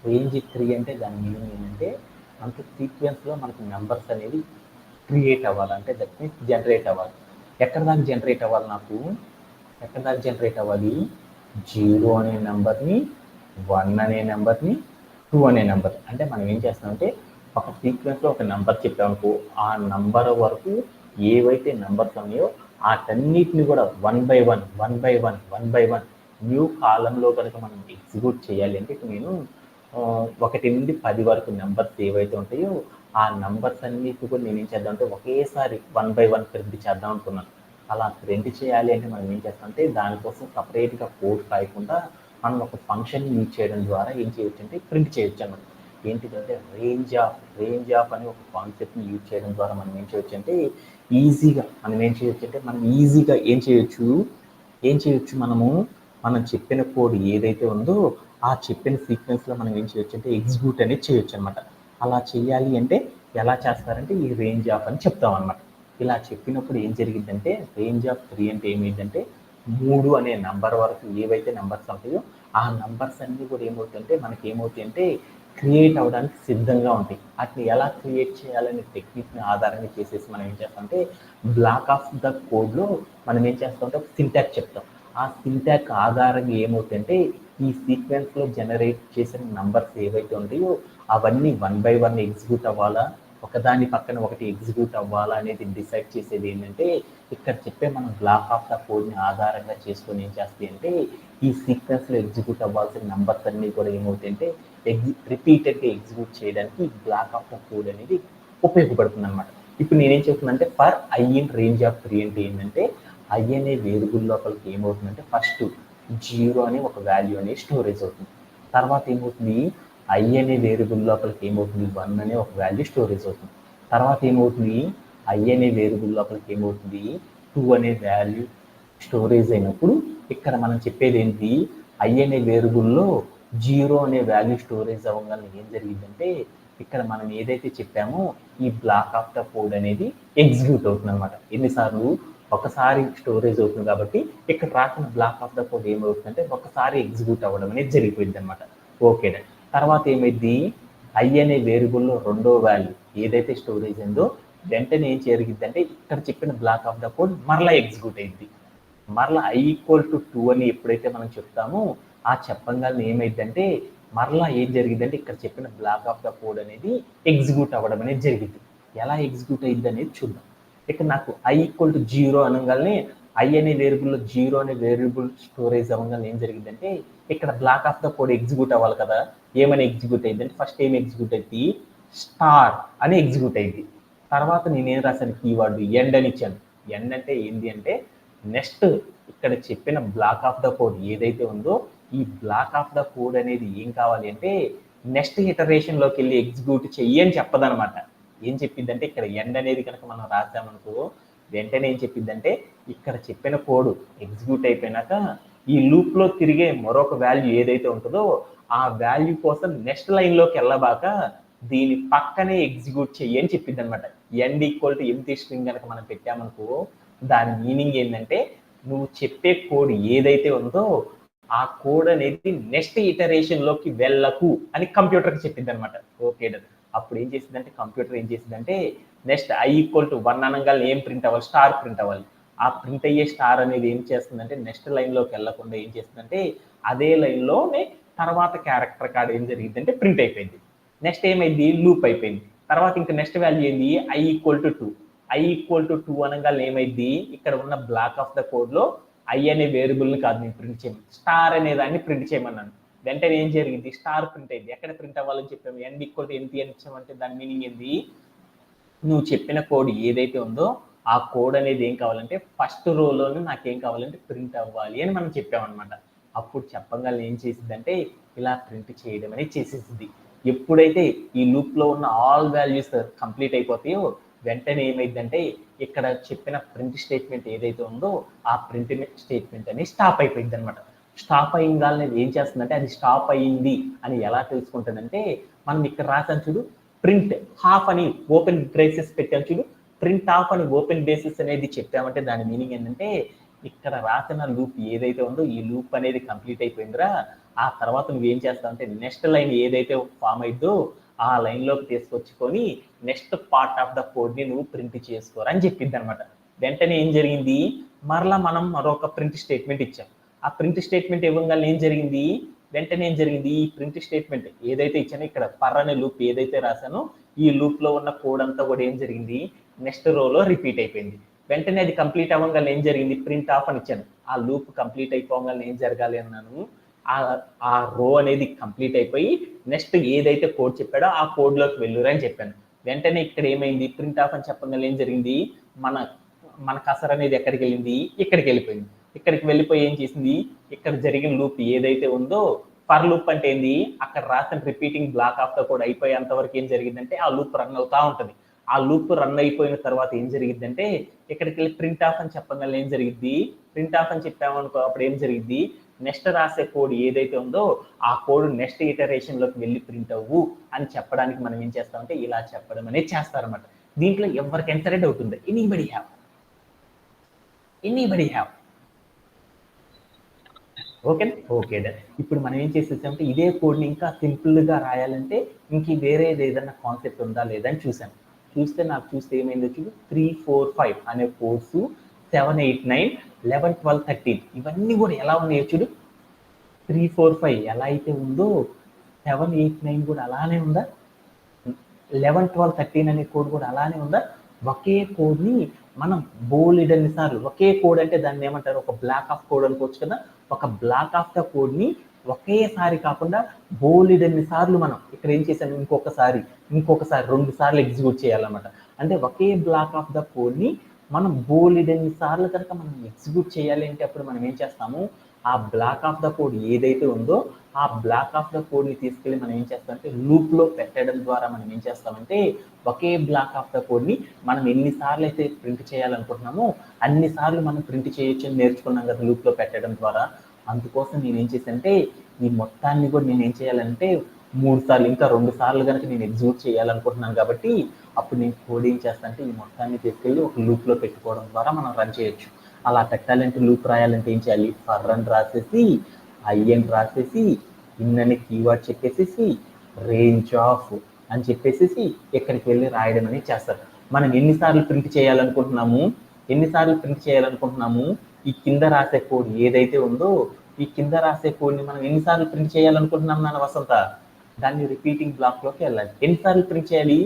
రేంజ్ 3 అంటే దాని మీనింగ్ ఏంటంటే మనకి సీక్వెన్స్లో మనకి నెంబర్స్ అనేది క్రియేట్ అవ్వాలి, అంటే దట్ మీన్స్ జనరేట్ అవ్వాలి. ఎక్కడ దాకా జనరేట్ అవ్వాలి, ఎక్కడ దాకా జనరేట్ అవ్వాలి, 0 అనే నెంబర్ని, 1 అనే నెంబర్ని, 2 అనే నెంబర్. అంటే మనం ఏం చేస్తామంటే ఒక సీక్వెన్స్లో ఒక నెంబర్ చెప్పామనుకో, ఆ నెంబర్ వరకు ఏవైతే నెంబర్స్ ఉన్నాయో వాటన్నిటిని కూడా వన్ బై వన్ న్యూ కాలంలో కనుక మనం ఎగ్జిక్యూట్ చేయాలి అంటే నేను 1 నుండి 10 వరకు నెంబర్స్ ఏవైతే ఉంటాయో ఆ నెంబర్స్ అన్నిటి కూడా నేను ఏం చేద్దాం అంటే ఒకేసారి 1 బై 1 ప్రింట్ చేద్దాం అనుకున్నాను. అలా ప్రింట్ చేయాలి అంటే మనం ఏం చేస్తామంటే దానికోసం సపరేట్గా కోడ్ రాయకుండా మనం ఒక ఫంక్షన్ యూజ్ చేయడం ద్వారా ఏం చేయొచ్చు అంటే ప్రింట్ చేయొచ్చు అన్నమాట. ఏంటిదంటే రేంజ్ ఆఫ్ అనే ఒక కాన్సెప్ట్ని యూజ్ చేయడం ద్వారా మనం ఏం చేయొచ్చు అంటే ఈజీగా మనం ఈజీగా ఏం చేయొచ్చు మనం చెప్పిన కోడ్ ఏదైతే ఉందో ఆ చెప్పిన సీక్వెన్స్లో మనం ఏం చేయొచ్చు అంటే ఎగ్జిక్యూట్ అనేది చేయొచ్చు అనమాట. అలా చేయాలి అంటే ఎలా చేస్తారంటే ఈ రేంజ్ ఆఫ్ అని చెప్తాం అనమాట. ఇలా చెప్పినప్పుడు ఏం జరిగిందంటే రేంజ్ ఆఫ్ 3 అంటే ఏమైందంటే 3 అనే నంబర్ వరకు ఏవైతే నెంబర్స్ ఉంటాయో ఆ నెంబర్స్ అన్నీ కూడా ఏమవుతాయంటే మనకి ఏమవుతాయంటే క్రియేట్ అవ్వడానికి సిద్ధంగా ఉంటాయి. వాటిని ఎలా క్రియేట్ చేయాలనే టెక్నిక్ని ఆధారంగా చేసేసి మనం ఏం చేస్తామంటే బ్లాక్ ఆఫ్ ద కోడ్లో మనం ఏం చేస్తామంటే ఒక సింటాక్ చెప్తాం. ఆ సింటాక్ ఆధారంగా ఏమవుతాయంటే ఈ సీక్వెన్స్లో జనరేట్ చేసిన నంబర్స్ ఏవైతే ఉంటాయో అవన్నీ 1 బై 1 ఎగ్జిక్యూట్ అవ్వాలా, ఒకదాని పక్కన ఒకటి ఎగ్జిక్యూట్ అవ్వాలా అనేది డిసైడ్ చేసేది ఏంటంటే ఇక్కడ చెప్పే మనం బ్లాక్ ఆఫ్ ద కోడ్ని ఆధారంగా చేసుకొని ఏం చేస్తాయి అంటే ఈ సీక్వెన్స్లో ఎగ్జిక్యూట్ అవ్వాల్సిన నంబర్స్ అన్నీ కూడా ఏమవుతాయంటే రిపీటెడ్గా ఎగ్జిక్యూట్ చేయడానికి బ్లాక్ ఆఫ్ ద కోడ్ అనేది ఉపయోగపడుతుంది అనమాట. ఇప్పుడు నేనేం చెప్తున్నానంటే for I in range of 3 అంటే ఏంటంటే ఐ అనే వేరియబుల్ లోపలికి ఏమవుతుందంటే ఫస్ట్ 0 అనే ఒక వాల్యూ అనేది స్టోరేజ్ అవుతుంది. తర్వాత ఏమవుతుంది ఐ అనే వేరియబుల్ లోపలికి ఏమవుతుంది 1 అనే ఒక వాల్యూ స్టోరేజ్ అవుతుంది. తర్వాత ఏమవుతుంది ఐ అనే వేరియబుల్ లోపలికి ఏమవుతుంది 2 అనే వాల్యూ స్టోరేజ్ అయినప్పుడు ఇక్కడ మనం చెప్పేది ఏంటి, ఐ అనే వేరియబుల్లో 0 అనే వాల్యూ స్టోరేజ్ అవ్వగానే ఏం జరిగిందంటే ఇక్కడ మనం ఏదైతే చెప్పామో ఈ బ్లాక్ ఆఫ్ ద కోడ్ అనేది ఎగ్జిక్యూట్ అవుతుంది అనమాట. ఎన్నిసార్లు ఒకసారి స్టోరేజ్ అవుతుంది కాబట్టి ఇక్కడ రాసిన బ్లాక్ ఆఫ్ ద కోడ్ ఏమవుతుందంటే ఒకసారి ఎగ్జిక్యూట్ అవ్వడం అనేది జరిగిపోయింది అనమాట. ఓకే, తర్వాత ఏమైంది, ఐ అనే వేరియబుల్లో రెండో వాల్యూ ఏదైతే స్టోరేజ్ ఉందో వెంటనే ఏం జరిగిద్దంటే ఇక్కడ చెప్పిన బ్లాక్ ఆఫ్ ద కోడ్ మరలా ఎగ్జిక్యూట్ అయింది. మరలా i = 2 అని ఎప్పుడైతే మనం చెప్తామో ఆ చెప్పంగానే ఏమైందంటే మరలా ఏం జరిగిందంటే ఇక్కడ చెప్పిన బ్లాక్ ఆఫ్ ద కోడ్ అనేది ఎగ్జిక్యూట్ అవ్వడం అనేది జరిగింది. ఎలా ఎగ్జిక్యూట్ అయింది అనేది చూద్దాం. ఇక్కడ నాకు i = 0 అనగానే i అనే వేరియబుల్లో 0 అనే వేరియబుల్ స్టోరేజ్ అవ్వగానే ఏం జరిగిందంటే ఇక్కడ black of the code execute అవ్వాలి కదా. ఏమని ఎగ్జిక్యూట్ అయింది అంటే ఫస్ట్ ఏం ఎగ్జిక్యూట్ అయింది, స్టార్ అని ఎగ్జిక్యూట్ అయింది. తర్వాత నేనేం రాశాను, కీవర్డ్ ఎండ్ అని ఇచ్చాను. ఎండ్ అంటే ఏంటి అంటే నెక్స్ట్ ఇక్కడ చెప్పిన బ్లాక్ ఆఫ్ ద కోడ్ ఏదైతే ఉందో ఈ బ్లాక్ ఆఫ్ ద కోడ్ అనేది ఏం కావాలి అంటే నెక్స్ట్ ఇటరేషన్లోకి వెళ్ళి ఎగ్జిక్యూట్ చెయ్యి అని చెప్పదనమాట. ఏం చెప్పిందంటే ఇక్కడ ఎండ్ అనేది కనుక మనం రాసామనుకో వెంటనే ఏం చెప్పిందంటే ఇక్కడ చెప్పిన కోడ్ ఎగ్జిక్యూట్ అయిపోయినాక ఈ లూప్లో తిరిగే మరొక వాల్యూ ఏదైతే ఉంటుందో ఆ వాల్యూ కోసం నెక్స్ట్ లైన్లోకి వెళ్ళబాక దీని పక్కనే ఎగ్జిక్యూట్ చెయ్యి అని చెప్పింది అనమాట. ఎండ్ = ఎంప్టీ స్ట్రింగ్ కనుక మనం పెట్టామనుకో దాని మీనింగ్ ఏంటంటే నువ్వు చెప్పే కోడ్ ఏదైతే ఉందో ఆ కోడ్ అనేది నెక్స్ట్ ఇటరేషన్లోకి వెళ్ళకు అని కంప్యూటర్కి చెప్పింది అనమాట. ఓకే, అప్పుడు ఏం చేసిందంటే కంప్యూటర్ ఏం చేసిందంటే నెక్స్ట్ i = 1 అనగానే ఏం ప్రింట్ అవ్వాలి, స్టార్ ప్రింట్ అవ్వాలి. ఆ ప్రింట్ అయ్యే స్టార్ అనేది ఏం చేస్తుందంటే నెక్స్ట్ లైన్లోకి వెళ్ళకుండా ఏం చేస్తుందంటే అదే లైన్లోనే తర్వాత క్యారెక్టర్ కార్డ్ ఏం జరిగిందంటే ప్రింట్ అయిపోయింది. నెక్స్ట్ ఏమైంది, లూప్ అయిపోయింది. తర్వాత ఇంకా నెక్స్ట్ వాల్యూ ఏంది, i = 2. i = 2 అనగానే ఏమైంది ఇక్కడ ఉన్న బ్లాక్ ఆఫ్ ద కోడ్లో i అనే వేరియబుల్ని కాదు నేను ప్రింట్ చేయమని స్టార్ అనే దాన్ని ప్రింట్ చేయమన్నాను. వెంటనే ఏం జరిగింది, స్టార్ ప్రింట్ అయింది. ఎక్కడ ప్రింట్ అవ్వాలని చెప్పాము, ఎండ్ = ఎంప్టీ అని ఇచ్చామంటే దాని మీనింగ్ ఏంది, నువ్వు చెప్పిన కోడ్ ఏదైతే ఉందో ఆ కోడ్ అనేది ఏం కావాలంటే ఫస్ట్ రోలోనే నాకేం కావాలంటే ప్రింట్ అవ్వాలి అని మనం చెప్పామన్నమాట. అప్పుడు చెప్పగానే ఏం చేసిందంటే ఇలా ప్రింట్ చేయడం అనేది చేసేసింది. ఎప్పుడైతే ఈ లూప్లో ఉన్న ఆల్ వాల్యూస్ కంప్లీట్ అయిపోతాయో వెంటనే ఏమైందంటే ఇక్కడ చెప్పిన ప్రింట్ స్టేట్మెంట్ ఏదైతే ఉందో ఆ ప్రింట్ స్టేట్మెంట్ అనేది స్టాప్ అయిపోయింది అనమాట. స్టాప్ అయ్యిందాలని ఏం చేస్తుందంటే అది స్టాప్ అయ్యింది అని ఎలా తెలుసుకుంటుందంటే మనం ఇక్కడ రాసాను చూడు, ప్రింట్ హాఫ్ అని ఓపెన్ బ్రేసెస్ పెట్టాను చూడు, ప్రింట్ ఆఫ్ అని ఓపెన్ బేసిస్ అనేది చెప్పామంటే దాని మీనింగ్ ఏంటంటే ఇక్కడ రాసిన లూప్ ఏదైతే ఉందో ఈ లూప్ అనేది కంప్లీట్ అయిపోయిందిరా, ఆ తర్వాత నువ్వేం చేస్తావు అంటే నెక్స్ట్ లైన్ ఏదైతే ఫామ్ అయిద్దో ఆ లైన్లోకి తీసుకొచ్చుకొని నెక్స్ట్ పార్ట్ ఆఫ్ ద కోడ్ని నువ్వు ప్రింట్ చేసుకోరా అని చెప్పింది అనమాట. వెంటనే ఏం జరిగింది, మరలా మనం మరొక ప్రింట్ స్టేట్మెంట్ ఇచ్చాం. ఆ ప్రింట్ స్టేట్మెంట్ ఇవ్వగానే ఏం జరిగింది, వెంటనే ఏం జరిగింది, ఈ ప్రింట్ స్టేట్మెంట్ ఏదైతే ఇచ్చానో ఇక్కడ ఫర్ అనే లూప్ ఏదైతే రాసానో ఈ లూప్లో ఉన్న కోడ్ అంతా కూడా ఏం జరిగింది నెక్స్ట్ రోలో రిపీట్ అయిపోయింది. వెంటనే అది కంప్లీట్ అవ్వగానే ఏం జరిగింది, ప్రింట్ ఆఫ్ అని ఇచ్చాను. ఆ లూప్ కంప్లీట్ అయిపోగానే ఏం జరగాలి అన్నాను, ఆ రో అనేది కంప్లీట్ అయిపోయి నెక్స్ట్ ఏదైతే కోడ్ చెప్పాడో ఆ కోడ్లోకి వెళ్ళురా అని చెప్పాను. వెంటనే ఇక్కడ ఏమైంది, ప్రింట్ ఆఫ్ అని చెప్పగానే ఏం జరిగింది, మన కసర్ అనేది ఎక్కడికి వెళ్ళింది, ఇక్కడికి వెళ్ళిపోయింది. ఇక్కడికి వెళ్ళిపోయి ఏం చేసింది, ఇక్కడ జరిగిన లూప్ ఏదైతే ఉందో ఫర్ లూప్ అంటే ఏంది, అక్కడ రాసిన repeating block of the code అయిపోయేంత వరకు ఏం జరిగిందంటే ఆ లూప్ రన్ అవుతా ఉంటుంది. ఆ లూప్ రన్ అయిపోయిన తర్వాత ఏం జరిగిద్దంటే ఇక్కడికి వెళ్ళి ప్రింట్ ఆఫ్ అని చెప్పగానే ఏం జరిగింది, ప్రింట్ ఆఫ్ అని చెప్పామనుకో అప్పుడు ఏం జరిగింది, నెక్స్ట్ రాసే కోడ్ ఏదైతే ఉందో ఆ కోడ్ నెక్స్ట్ ఇటరేషన్లోకి వెళ్ళి ప్రింట్ అవ్వు అని చెప్పడానికి మనం ఏం చేస్తామంటే ఇలా చెప్పడం అనేది చేస్తారన్నమాట. దీంట్లో ఎవరికైనా సరే డౌట్ ఉంది, ఎనీబడి హ్యావ్ ఓకే ఇప్పుడు మనం ఏం చేసేసామంటే ఇదే కోడ్ని ఇంకా సింపుల్గా రాయాలంటే ఇంక వేరేది ఏదైనా కాన్సెప్ట్ ఉందా లేదా అని చూస్తే ఏమైందో చూడు, 3, 4, 5 అనే కోడ్స్ 7, 8, 9, 11, 12, 13 ఇవన్నీ కూడా ఎలా ఉన్నాయో చూడు. 3, 4, 5 ఎలా అయితే ఉందో 7, 8, 9 కూడా అలానే ఉందా, 11, 12, 13 అనే కోడ్ కూడా అలానే ఉందా. ఒకే కోడ్ని మనం బోలెడన్ని సార్లు, ఒకే కోడ్ అంటే దాన్ని ఏమంటారు, ఒక బ్లాక్ ఆఫ్ కోడ్ అనుకోవచ్చు కదా. ఒక బ్లాక్ ఆఫ్ ద కోడ్ని ఒకేసారి కాకుండా బోలెడన్ని సార్లు మనం ఇక్కడ ఏం చేశాను, ఇంకొకసారి 2 సార్లు ఎగ్జిక్యూట్ చేయాలన్నమాట. అంటే ఒకే బ్లాక్ ఆఫ్ ద కోడ్ని మనం బోలెడన్ని సార్లు కనుక మనం ఎగ్జిక్యూట్ చేయాలి అంటే అప్పుడు మనం ఏం చేస్తాము, ఆ బ్లాక్ ఆఫ్ ద కోడ్ ఏదైతే ఉందో ఆ బ్లాక్ ఆఫ్ ద కోడ్ని తీసుకెళ్ళి మనం ఏం చేస్తామంటే లూప్లో పెట్టడం ద్వారా మనం ఏం చేస్తామంటే ఒకే బ్లాక్ ఆఫ్ ద కోడ్ని మనం ఎన్నిసార్లు అయితే ప్రింట్ చేయాలనుకుంటున్నామో అన్నిసార్లు మనం ప్రింట్ చేయొచ్చు అని నేర్చుకున్నాం కదా లూప్లో పెట్టడం ద్వారా. అందుకోసం నేను ఏం చేశానంటే ఈ మొత్తాన్ని కూడా నేను ఏం చేయాలంటే 3 సార్లు ఇంకా 2 సార్లు కనుక నేను ఎగ్జిక్యూట్ చేయాలనుకుంటున్నాను కాబట్టి అప్పుడు నేను కోడ్ ఏం చేస్తానంటే ఈ మొత్తాన్ని తీసుకెళ్ళి ఒక లూప్లో పెట్టుకోవడం ద్వారా మనం రన్ చేయొచ్చు. అలా పెట్టాలంటే లూప్ రాయాలంటే ఏం చేయాలి? ఫర్ అని రాసేసి ఐ అని రాసేసి ఇన్ అనే కీవర్డ్ చెప్పేసేసి రేంజ్ ఆఫ్ అని చెప్పేసేసి ఇక్కడికి వెళ్ళి రాయడం అనేది చేస్తారు. మనం ఎన్నిసార్లు ప్రింట్ చేయాలనుకుంటున్నాము ఈ కింద రాసే కోడ్ ఏదైతే ఉందో ఈ కింద రాసే కోడ్ని మనం ఎన్నిసార్లు ప్రింట్ చేయాలనుకుంటున్నాం నాన్న వసంత? దాన్ని రిపీటింగ్ బ్లాక్లోకి వెళ్ళాలి. ఎన్నిసార్లు ప్రింట్ చేయాలి?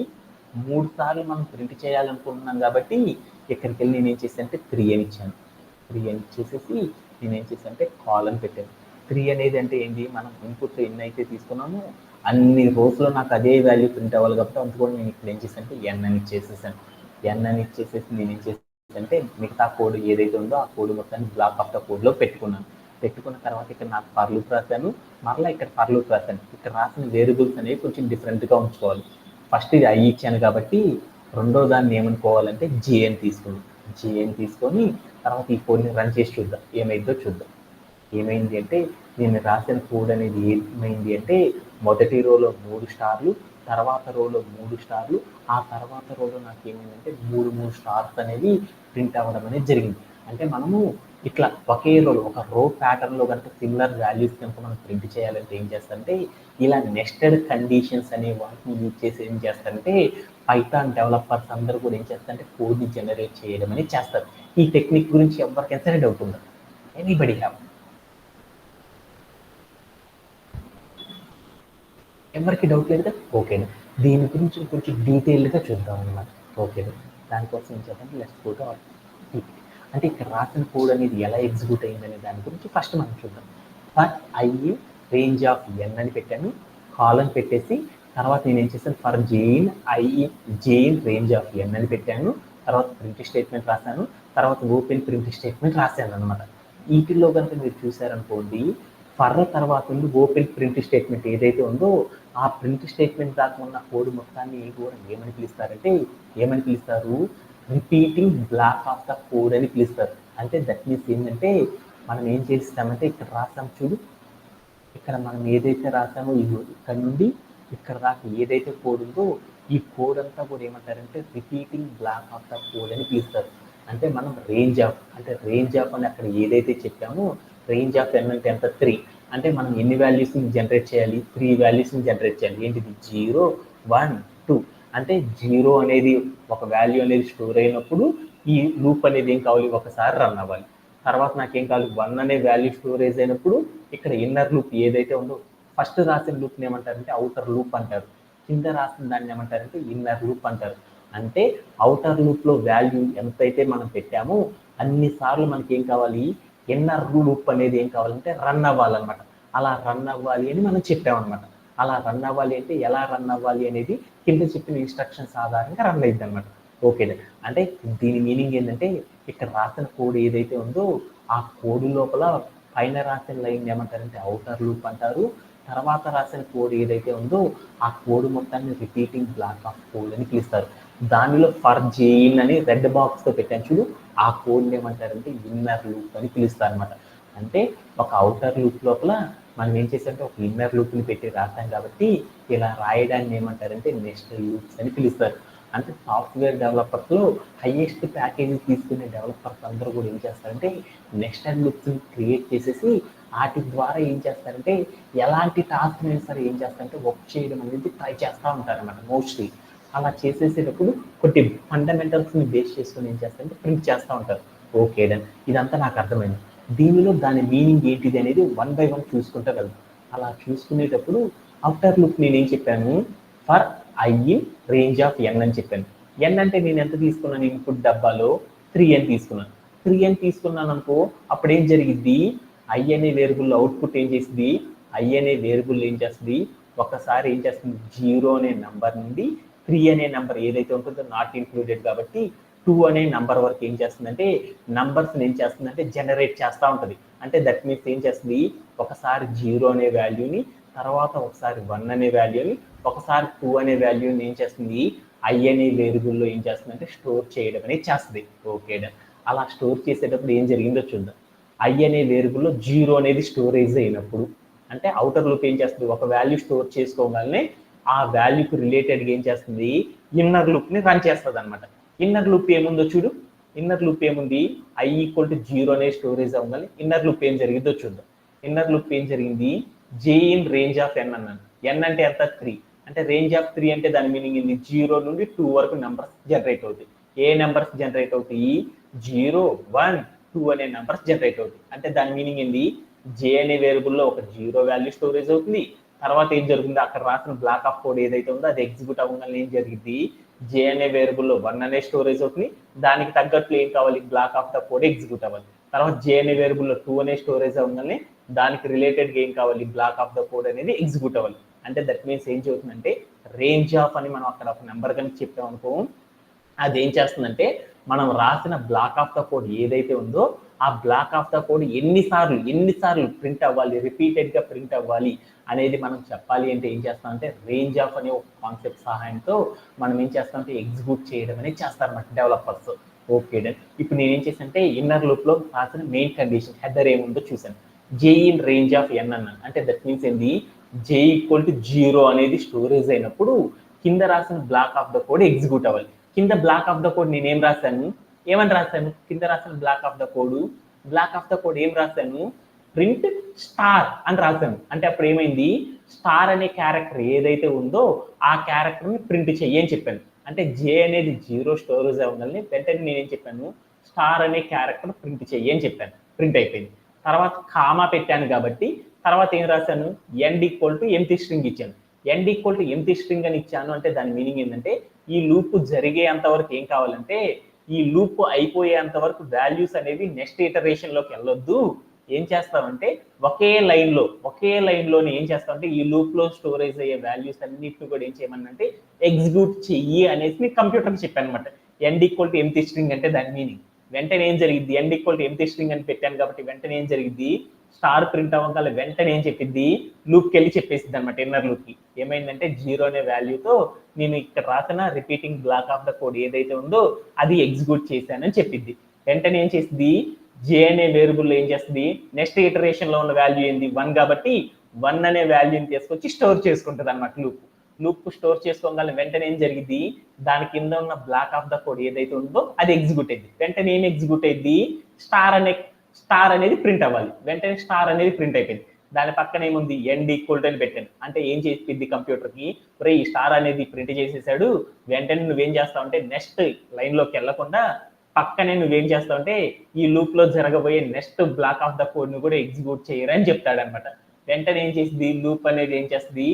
3 సార్లు మనం ప్రింట్ చేయాలనుకుంటున్నాం కాబట్టి ఇక్కడికి వెళ్ళి నేను ఏం చేశానంటే 3 అని ఇచ్చాను. 3 అని ఇచ్చేసేసి నేను ఏం చేశానంటే కాల్ అని పెట్టాను. 3 అనేది అంటే ఏంటి? మనం ఇన్పుట్ ఎన్ని అయితే తీసుకున్నామో అన్ని రోజులో నాకు అదే వాల్యూ ప్రింట్ అవ్వాలి కాబట్టి అందుకని నేను ఇక్కడ ఏం చేశానంటే ఎన్ అని ఇచ్చేసేసాను. ఎన్ అని ఇచ్చేసేసి నేను ఏం చేశానంటే మిగతా కోడ్ ఏదైతే ఉందో ఆ కోడ్ మొత్తాన్ని బ్లాక్ ఆఫ్ ద కోడ్లో పెట్టుకున్నాను. పెట్టుకున్న తర్వాత ఇక్కడ నాకు ఫర్ లూప్ రాశాను, మరలా ఇక్కడ ఫర్ లూప్ రాశాను. ఇక్కడ రాసిన వేరియబుల్స్ అనేవి కొంచెం డిఫరెంట్గా ఉంచుకోవాలి. ఫస్ట్ ఇది ఐ ఇచ్చాను కాబట్టి రెండో దాన్ని ఏమనుకోవాలంటే జే అని తీసుకొని తర్వాత ఈ కోడ్ని రన్ చేసి చూద్దాం ఏమైందో చూద్దాం. ఏమైంది అంటే నేను రాసిన కోడ్ అనేది ఏమైంది అంటే మొదటి రోలో 3 స్టార్లు, తర్వాత రోలో 3 స్టార్లు, ఆ తర్వాత రోలో నాకు ఏమైందంటే 3 స్టార్స్ అనేవి ప్రింట్ అవ్వడం అనేది జరిగింది. అంటే మనము ఇట్లా ఒకే రోలో ఒక రో ప్యాటర్న్లో కనుక సిమిలర్ వాల్యూస్ కనుక మనం ప్రింట్ చేయాలంటే ఏం చేస్తారంటే ఇలా నెస్టెడ్ కండిషన్స్ అనే వాటిని యూజ్ చేసి ఏం చేస్తారంటే పైథాన్ డెవలపర్స్ అందరూ కూడా ఏం చేస్తారంటే కోడ్ని జనరేట్ చేయడం అనేది చేస్తారు. ఈ టెక్నిక్ గురించి ఎవరికైనా సరే డౌట్ ఉందా? Anybody have? ఎవరికి డౌట్ లేదు కదా? ఓకేనా, దీని గురించి కొంచెం డీటెయిల్డ్గా చూద్దాం అన్నమాట. ఓకేనా, దానికోసం ఏం చేద్దాం, లెట్స్ గో టు అంటే ఇక్కడ రాసిన కోడ్ అనేది ఎలా ఎగ్జిక్యూట్ అయిందనే దాని గురించి ఫస్ట్ మనం చూద్దాం. For I range of N అని పెట్టాను, కాలన్ పెట్టేసి తర్వాత నేను ఏం చేశాను for Jain range of N అని పెట్టాను, తర్వాత ప్రింట్ స్టేట్మెంట్ రాశాను, తర్వాత ఓపెన్ ప్రింట్ స్టేట్మెంట్ రాశాను అనమాట. వీటిల్లో కనుక మీరు చూసారనుకోండి ఫర్ తర్వాత ఉంది ఓపెన్ ప్రింట్ స్టేట్మెంట్ ఏదైతే ఉందో ఆ ప్రింట్ స్టేట్మెంట్ దాకా ఉన్న కోడ్ మొత్తాన్ని కూడా ఏమని పిలుస్తారు? Repeating block of the code అని పిలుస్తారు. అంటే దట్ మీన్స్ ఏంటంటే మనం ఏం చేస్తామంటే ఇక్కడ రాసాం చూడు, ఇక్కడ మనం ఏదైతే రాసామో ఇక్కడ నుండి ఇక్కడ దాకా ఏదైతే కోడ్ ఉందో ఈ కోడ్ అంతా కూడా ఏమంటారంటే repeating block of the code అని పిలుస్తారు. అంటే మనం రేంజ్ ఆఫ్ అని అక్కడ ఏదైతే చెప్పామో రేంజ్ ఆఫ్ ఎన్ అంటే ఎంత 3 అంటే మనం ఎన్ని వాల్యూస్ని జనరేట్ చేయాలి? 3 వాల్యూస్ని జనరేట్ చేయాలి. ఏంటిది? 0, 1, 2 అంటే 0 అనేది ఒక వాల్యూ అనేది స్టోర్ అయినప్పుడు ఈ లూప్ అనేది ఏం కావాలి? ఒకసారి రన్ అవ్వాలి. తర్వాత నాకేం కావాలి? 1 అనే వాల్యూ స్టోరేజ్ అయినప్పుడు ఇక్కడ ఇన్నర్ లూప్ ఏదైతే ఉందో ఫస్ట్ రాసిన లూప్ని ఏమంటారంటే అవుటర్ లూప్ అంటారు, కింద రాసిన దాన్ని ఏమంటారంటే ఇన్నర్ లూప్ అంటారు. అంటే అవుటర్ లూప్లో వాల్యూ ఎంతైతే మనం పెట్టామో అన్నిసార్లు మనకి ఏం కావాలి? ఇన్నర్ లూప్ అనేది ఏం కావాలంటే రన్ అవ్వాలన్నమాట. అలా రన్ అవ్వాలి అని మనం చెప్పామన్నమాట. అలా రన్ అవ్వాలి అంటే ఎలా రన్ అవ్వాలి అనేది కింద చెప్పిన ఇన్స్ట్రక్షన్స్ ఆధారంగా రన్ అయ్యింది అనమాట. ఓకే, అంటే దీని మీనింగ్ ఏంటంటే ఇక్కడ రాసిన కోడ్ ఏదైతే ఉందో ఆ కోడ్ లోపల పైన రాసిన లైన్ ఏమంటారంటే అవుటర్ లూప్ అంటారు, తర్వాత రాసిన కోడ్ ఏదైతే ఉందో ఆ కోడ్ మొత్తాన్ని రిపీటింగ్ బ్లాక్ ఆఫ్ కోడ్ అని పిలుస్తారు. దానిలో ఫర్ జెయిన్ అని రెడ్ బాక్స్తో పెట్టాను చూడు, ఆ కోడ్ని ఏమంటారంటే ఇన్నర్ లూప్ అని పిలుస్తారు అనమాట. అంటే ఒక అవుటర్ లూప్ లోపల మనం ఏం చేసామంటే ఒక ఇన్నర్ లూప్ని పెట్టి రాస్తాం కాబట్టి ఇలా రాయడాన్ని ఏమంటారంటే నెస్టెడ్ లూప్స్ అని పిలుస్తారు. అంటే సాఫ్ట్వేర్ డెవలపర్స్లో హైయెస్ట్ ప్యాకేజీ తీసుకునే డెవలపర్స్ అందరూ కూడా ఏం చేస్తారంటే నెస్టెడ్ లూప్స్ని క్రియేట్ చేసేసి వాటి ద్వారా ఏం చేస్తారంటే ఎలాంటి టాస్క్ అయినా సరే ఏం చేస్తారంటే వర్క్ చేయడం అనేది ట్రై చేస్తూ ఉంటారన్నమాట మోస్ట్లీ. అలా చేసేసేటప్పుడు కొన్ని ఫండమెంటల్స్ని బేస్ చేసుకుని ఏం చేస్తారంటే ప్రింట్ చేస్తూ ఉంటారు. ఓకే డన్, ఇదంతా నాకు అర్థమైంది. దీనిలో దాని మీనింగ్ ఏంటిది అనేది 1 by 1 చూసుకుంటూ వెళ్దాం. అలా చూసుకునేటప్పుడు అవుటర్ లూప్ నేనేం చెప్పాను? For I range of N అని చెప్పాను. ఎన్ అంటే నేను ఎంత తీసుకున్నాను? ఇన్పుట్ డబ్బాలో 3 అని తీసుకున్నాను. 3 అని తీసుకున్నాను అనుకో, అప్పుడు ఏం జరిగిద్ది? ఐ అనే వేరియబుల్ అవుట్పుట్ ఏం చేస్తుంది? ఐ అనే వేరియబుల్ ఏం చేస్తుంది? ఒకసారి ఏం చేస్తుంది? 0 అనే నంబర్ నుండి 3 అనే నంబర్ ఏదైతే ఉంటుందో నాట్ ఇంక్లూడెడ్ కాబట్టి 2 అనే నంబర్ వరకు ఏం చేస్తుందంటే నంబర్స్ని ఏం చేస్తుందంటే జనరేట్ చేస్తూ ఉంటుంది. అంటే దట్ మీన్స్ ఏం చేస్తుంది? ఒకసారి 0 అనే వాల్యూని, తర్వాత ఒకసారి 1 అనే వాల్యూని, ఒకసారి 2 అనే వాల్యూని ఏం చేస్తుంది? ఐ అనే వేరియబుల్లో ఏం చేస్తుందంటే స్టోర్ చేయడం అనేది చేస్తుంది. ఓకే, అలా స్టోర్ చేసేటప్పుడు ఏం జరిగిందో చూద్దాం. ఐ అనే వేరియబుల్లో 0 అనేది స్టోరేజ్ అయినప్పుడు అంటే అవుటర్ లూప్ ఏం చేస్తుంది, ఒక వాల్యూ స్టోర్ చేసుకోగానే ఆ వాల్యూకి రిలేటెడ్గా ఏం చేస్తుంది, ఇన్నర్ లూప్ని రన్ చేస్తుంది అనమాట. ఇన్నర్ లూప్ ఏముందో చూడు, ఇన్నర్ లూప్ ఏముంది, i ఈక్వల్ టు 0 అనే స్టోరేజ్ అవ్వగానే ఇన్నర్ లూప్ ఏం జరిగిందో చూద్దాం. ఇన్నర్ లూప్ ఏం జరిగింది, j in range of n అన్నాను. n అంటే ఎంత, 3. అంటే రేంజ్ ఆఫ్ 3 అంటే దాని మీనింగ్ ఏంది, 0 నుండి 2 వరకు నెంబర్స్ జనరేట్ అవుతాయి. ఏ నెంబర్స్ జనరేట్ అవుతాయి, 0, 1, 2 అనే నెంబర్స్ జనరేట్ అవుతాయి. అంటే దాని మీనింగ్ ఏంది, j అనే వేరియబుల్లో ఒక 0 వాల్యూ స్టోరేజ్ అవుతుంది. తర్వాత ఏం జరుగుతుంది, అక్కడ రాసిన బ్లాక్ ఆఫ్ కోడ్ ఏదైతే ఉందో అది ఎగ్జిక్యూట్ అవ్వగానే ఏం జరిగింది, j అనే వేరియబుల్లో 1 అనే స్టోరేజ్ అవుతుంది. దానికి తగ్గట్లు ఏం కావాలి, black of the code execute అవ్వాలి. తర్వాత j అనే వేరియబుల్లో 2 అనే స్టోరేజ్ అవ్వగానే దానికి రిలేటెడ్గా ఏం కావాలి, బ్లాక్ ఆఫ్ ద కోడ్ అనేది ఎగ్జిక్యూట్ అవ్వాలి. అంటే దట్ మీన్స్ ఏం చెబుతుందంటే, రేంజ్ ఆఫ్ అని మనం అక్కడ ఒక నెంబర్ కనుక చెప్పాం అనుకో, అది ఏం చేస్తుందంటే మనం రాసిన బ్లాక్ ఆఫ్ ద కోడ్ ఏదైతే ఉందో ఆ బ్లాక్ ఆఫ్ ద కోడ్ ఎన్నిసార్లు ప్రింట్ అవ్వాలి, రిపీటెడ్గా ప్రింట్ అవ్వాలి అనేది మనం చెప్పాలి అంటే ఏం చేస్తామంటే రేంజ్ ఆఫ్ అనే ఒక కాన్సెప్ట్ సహాయంతో మనం ఏం చేస్తామంటే ఎగ్జిక్యూట్ చేయడం అనేది చేస్తారన్నమాట డెవలపర్స్. Okay done. ఇప్పుడు నేను ఏం చేశానంటే ఇన్నర్ లూప్లో రాసిన మెయిన్ కండిషన్ హెడర్ ఏముందో చూసాను, j in range of n అన్నాను. అంటే దట్ మీన్స్ ఏంది, j ఈక్వల్ టు 0 అనేది స్టోరేజ్ అయినప్పుడు కింద రాసిన black of the code execute అవ్వాలి. కింద బ్లాక్ ఆఫ్ ద కోడ్ నేను ఏం రాశాను, ఏమని రాశాను, కింద రాసిన బ్లాక్ ఆఫ్ ద కోడ్ ఏం రాశాను, ప్రింట్ స్టార్ అని రాశాను. అంటే అప్పుడు ఏమైంది, స్టార్ అనే క్యారెక్టర్ ఏదైతే ఉందో ఆ క్యారెక్టర్ని ప్రింట్ చెయ్యి అని చెప్పాను. అంటే j అనేది 0 స్టోరేజ్ అవ్వగానే వెంటనే నేనేం చెప్పాను, స్టార్ అనే క్యారెక్టర్ ప్రింట్ చెయ్యి అని చెప్పాను. ప్రింట్ అయిపోయింది. తర్వాత కామా పెట్టాను కాబట్టి తర్వాత ఏం రాశాను, end equal to empty string ఇచ్చాను. End equal to empty string అని ఇచ్చాను అంటే దాని మీనింగ్ ఏంటంటే ఈ లూప్ జరిగేంత వరకు ఏం కావాలంటే, ఈ లూప్ అయిపోయేంత వరకు వాల్యూస్ అనేవి నెక్స్ట్ ఇటరేషన్లోకి వెళ్ళొద్దు. ఏం చేస్తామంటే ఒకే లైన్లోనే ఏం చేస్తామంటే ఈ లూప్లో స్టోరేజ్ అయ్యే వాల్యూస్ అన్నిటిని కూడా ఏం చేయమనంటే ఎగ్జిక్యూట్ చెయ్యి అనేసి కంప్యూటర్కి చెప్పాను అనమాట. End equal to empty string అంటే దాని మీనింగ్. వెంటనే ఏం జరిగింది, end equal to empty string అని పెట్టాను కాబట్టి వెంటనే ఏం జరిగింది, స్టార్ ప్రింట్ అవ్వగానే వెంటనే ఏం చెప్పిద్ది, లూప్కి వెళ్ళి చెప్పేసింది అనమాట. ఇన్నర్ లూప్కి ఏమైందంటే 0 అనే వాల్యూతో నేను ఇక్కడ రాసిన repeating block of the code ఏదైతే ఉందో అది ఎగ్జిక్యూట్ చేశానని చెప్పిద్ది. వెంటనే ఏం చేసింది, j అనే వేరియబుల్లో ఏం చేస్తుంది, నెక్స్ట్ ఇటరేషన్లో ఉన్న వాల్యూ ఏంది, 1 కాబట్టి 1 అనే వాల్యూని తీసుకొచ్చి స్టోర్ చేసుకుంటుంది అనమాట. లూప్ స్టోర్ చేసుకోగానే వెంటనే ఏం జరిగింది, దాని కింద ఉన్న బ్లాక్ ఆఫ్ ద కోడ్ ఏదైతే ఉందో అది ఎగ్జిక్యూట్ అయింది. వెంటనే ఏం ఎగ్జిక్యూట్ అయింది, స్టార్ అనేది ప్రింట్ అవ్వాలి. వెంటనే స్టార్ అనేది ప్రింట్ అయిపోయింది. దాని పక్కన ఏముంది, ఎండ్ ఈక్వల్ టు అని పెట్టాను. అంటే ఏం చేసిద్ది కంప్యూటర్కి, ఒరే ఈ స్టార్ అనేది ప్రింట్ చేసేసాడు, వెంటనే నువ్వేం చేస్తావు అంటే నెక్స్ట్ లైన్లోకి వెళ్లకుండా పక్కనే నువ్వేం చేస్తావు అంటే ఈ లూప్లో జరగబోయే నెక్స్ట్ బ్లాక్ ఆఫ్ ద కోడ్ని కూడా ఎగ్జిక్యూట్ చేయరని చెప్తాడనమాట. వెంటనే ఏం చేసింది, లూప్ అనేది ఏం చేస్తుంది,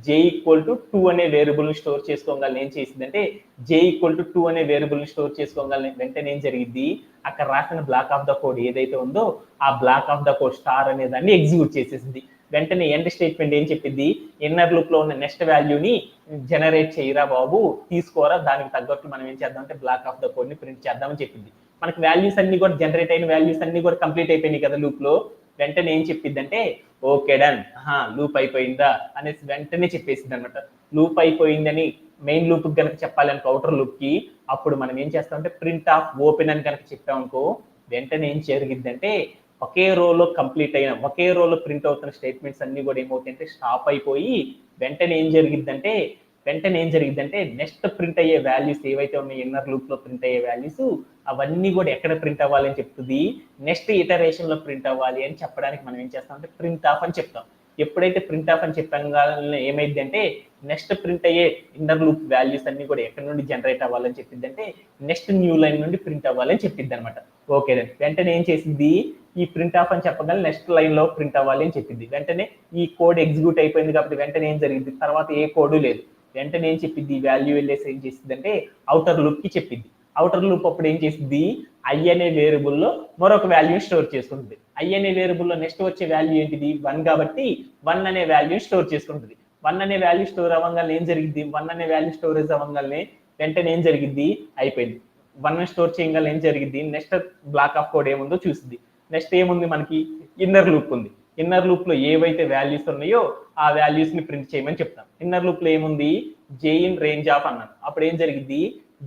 j ఈక్వల్ టు 2 అనే వేరియబుల్ని స్టోర్ చేసుకోగలని ఏం చేసింది అంటే j ఈక్వల్ టు 2 అనే వేరియబుల్ని స్టోర్ చేసుకోగలని వెంటనే ఏం జరిగింది, అక్కడ రాసిన బ్లాక్ ఆఫ్ ద కోడ్ ఏదైతే ఉందో ఆ black of the code star అనే దాన్ని ఎగ్జిక్యూట్ చేసేసింది. వెంటనే ఎండ్ స్టేట్మెంట్ ఏం చెప్పింది, ఇన్నర్ లూప్ లో ఉన్న నెక్స్ట్ వాల్యూని జనరేట్ చేయరా బాబు, తీసుకోరా, దానికి తగ్గట్టు మనం ఏం చేద్దాం అంటే బ్లాక్ ఆఫ్ ద కోడ్ ని ప్రింట్ చేద్దామని చెప్పింది. మనకి వాల్యూస్ అన్ని కూడా జనరేట్ అయిన వాల్యూస్ అన్ని కూడా కంప్లీట్ అయిపోయినాయి కదా లూప్ లో. వెంటనే ఏం చెప్పింది అంటే ఓకే డన్, లూప్ అయిపోయిందా అనేసి వెంటనే చెప్పేసింది అనమాట. లూప్ అయిపోయిందని మెయిన్ లూప్ కనుక చెప్పాలని అవుటర్ లూప్ కి అప్పుడు మనం ఏం చేస్తామంటే ప్రింట్ ఆఫ్ ఓపెన్ అని కనుక చెప్పామనుకో వెంటనే ఏం జరిగిద్దంటే ఒకే రోలో ప్రింట్ అవుతున్న స్టేట్మెంట్స్ అన్ని కూడా ఏమవుతాయంటే స్టాప్ అయిపోయి వెంటనే ఏం జరిగిద్దంటే నెక్స్ట్ ప్రింట్ అయ్యే వాల్యూస్ ఏవైతే ఉన్నాయి ఇన్నర్ లూప్ లో ప్రింట్ అయ్యే వాల్యూస్ అవన్నీ కూడా ఎక్కడ ప్రింట్ అవ్వాలి అని చెప్తుంది, నెక్స్ట్ ఇటరేషన్ లో ప్రింట్ అవ్వాలి అని చెప్పడానికి మనం ఏం చేస్తాం అంటే ప్రింట్ ఆఫ్ అని చెప్తాం. ఎప్పుడైతే ప్రింట్ ఆఫ్ అని చెప్పాక ఏమైంది అంటే నెక్స్ట్ ప్రింట్ అయ్యే ఇన్నర్ లూప్ వాల్యూస్ అన్ని కూడా ఎక్కడి నుండి జనరేట్ అవ్వాలని చెప్పింది అంటే నెక్స్ట్ న్యూ లైన్ నుండి ప్రింట్ అవ్వాలని చెప్పింది అనమాట. ఓకే వెంటనే ఏం చేసింది, ఈ ప్రింట్ ఆఫ్ అని చెప్పగానే నెక్స్ట్ లైన్ లో ప్రింట్ అవ్వాలి అని చెప్పింది. వెంటనే ఈ కోడ్ ఎగ్జిక్యూట్ అయిపోయింది కాబట్టి వెంటనే ఏం జరిగింది, తర్వాత ఏ కోడ్ లేదు. వెంటనే ఏం చెప్పింది, వాల్యూ వెళ్ళేసి ఏం చేసింది అంటే అవుటర్ లూప్ కి చెప్పింది. అవుటర్ లూప్ అప్పుడు ఏం చేసింది, i అనే వేరియబుల్లో మరొక వాల్యూ స్టోర్ చేసుకుంటుంది. i అనే వేరియబుల్లో నెక్స్ట్ వచ్చే వాల్యూ ఏంటిది 1 కాబట్టి 1 అనే వాల్యూ స్టోర్ చేసుకుంటుంది. 1 అనే వాల్యూ స్టోర్ అవ్వగానే ఏం జరిగింది, 1 అనే వాల్యూ స్టోరేజ్ అవ్వగానే వెంటనే ఏం జరిగింది, అయిపోయింది. 1 స్టోర్ చేయగానే ఏం జరిగింది, నెక్స్ట్ బ్లాక్ ఆఫ్ కోడ్ ఏముందో చూసింది. నెక్స్ట్ ఏముంది, మనకి ఇన్నర్ లూప్ ఉంది. ఇన్నర్ లూప్ లో ఏవైతే వాల్యూస్ ఉన్నాయో ఆ వాల్యూస్ ని ప్రింట్ చేయమని చెప్తాం. ఇన్నర్ లూప్ లో ఏముంది, j ఇన్ రేంజ్ ఆఫ్ అన్నాను. అప్పుడు ఏం జరిగింది,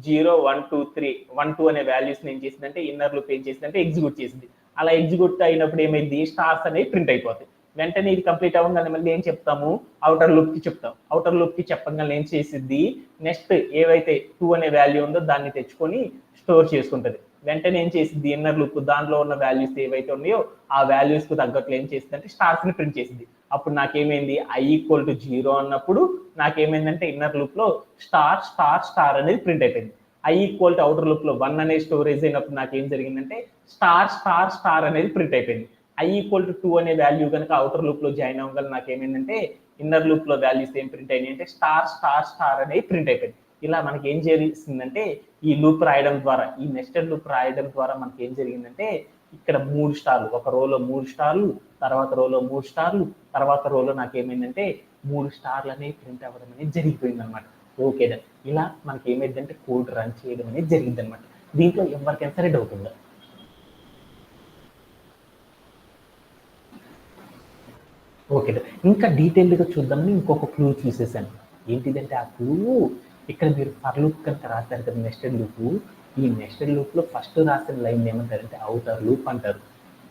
0, 1, 2, 3, 1, 2 అనే వాల్యూస్ ఏం చేసిందంటే ఇన్నర్ లూప్ ఏం చేసిందంటే ఎగ్జిక్యూట్ చేసింది. అలా ఎగ్జిక్యూట్ అయినప్పుడు ఏమైంది, స్టార్స్ అనేవి ప్రింట్ అయిపోతాయి. వెంటనే ఇది కంప్లీట్ అవ్వగానే మళ్ళీ ఏం చెప్తాము, అవుటర్ లూప్ కి చెప్తాం. అవుటర్ లూప్ కి చెప్పగానే ఏం చేసిద్ది, నెక్స్ట్ ఏవైతే 2 అనే వాల్యూ ఉందో దాన్ని తెచ్చుకొని స్టోర్ చేసుకుంటది. వెంటనే ఏం చేసిద్ది, ఇన్నర్ లూప్ దాంట్లో ఉన్న వాల్యూస్ ఏవైతే ఉన్నాయో ఆ వాల్యూస్ కు తగ్గట్లు ఏం చేసింది అంటే స్టార్స్ ని ప్రింట్ చేసింది. అప్పుడు నాకేమైంది, i = 0 అన్నప్పుడు నాకేమైందంటే ఇన్నర్ లూప్ లో స్టార్ స్టార్ స్టార్ అనేది ప్రింట్ అయిపోయింది. i = అవుటర్ లూప్ లో 1 అనేది స్టోరేజ్ అయినప్పుడు నాకేం జరిగిందంటే స్టార్ స్టార్ స్టార్ అనేది ప్రింట్ అయిపోయింది. i = 2 అనే వాల్యూ కనుక అవుటర్ లూప్ లో జాయిన్ అవ్వగల నాకేమైందంటే ఇన్నర్ లూప్ లో వాల్యూస్ ఏం ప్రింట్ అయినాయి అంటే స్టార్ స్టార్ స్టార్ అనేది ప్రింట్ అయిపోయింది. ఇలా మనకి ఏం జరిగిందంటే ఈ లూప్ రాయడం ద్వారా, ఈ నెస్టెడ్ లూప్ రాయడం ద్వారా మనకి ఏం జరిగిందంటే ఇక్కడ 3 స్టార్లు, ఒక రోలో 3 స్టార్లు, తర్వాత రోలో 3 స్టార్లు, తర్వాత రోలో నాకేమైందంటే 3 స్టార్లు అనేవి ప్రింట్ అవ్వడం అనేది జరిగిపోయింది అనమాట. Okay done. ఇలా మనకి ఏమైందంటే కోడ్ రన్ చేయడం అనేది జరిగింది అనమాట. దీంట్లో ఎవరికైనా సరే డౌట్ ఉందా? ఓకే. ఇంకా డీటెయిల్డ్గా చూద్దామని ఇంకొక క్లూ చూసేసాను. ఏంటిదంటే ఆ క్లూ ఇక్కడ మీరు ఫర్ లూప్ కనుక రాశారు కదా నెస్టెడ్ లూప్, ఈ నెస్టెడ్ లూప్లో ఫస్ట్ రాసిన లైన్ ఏమంటారంటే అవుటర్ లూప్ అంటారు.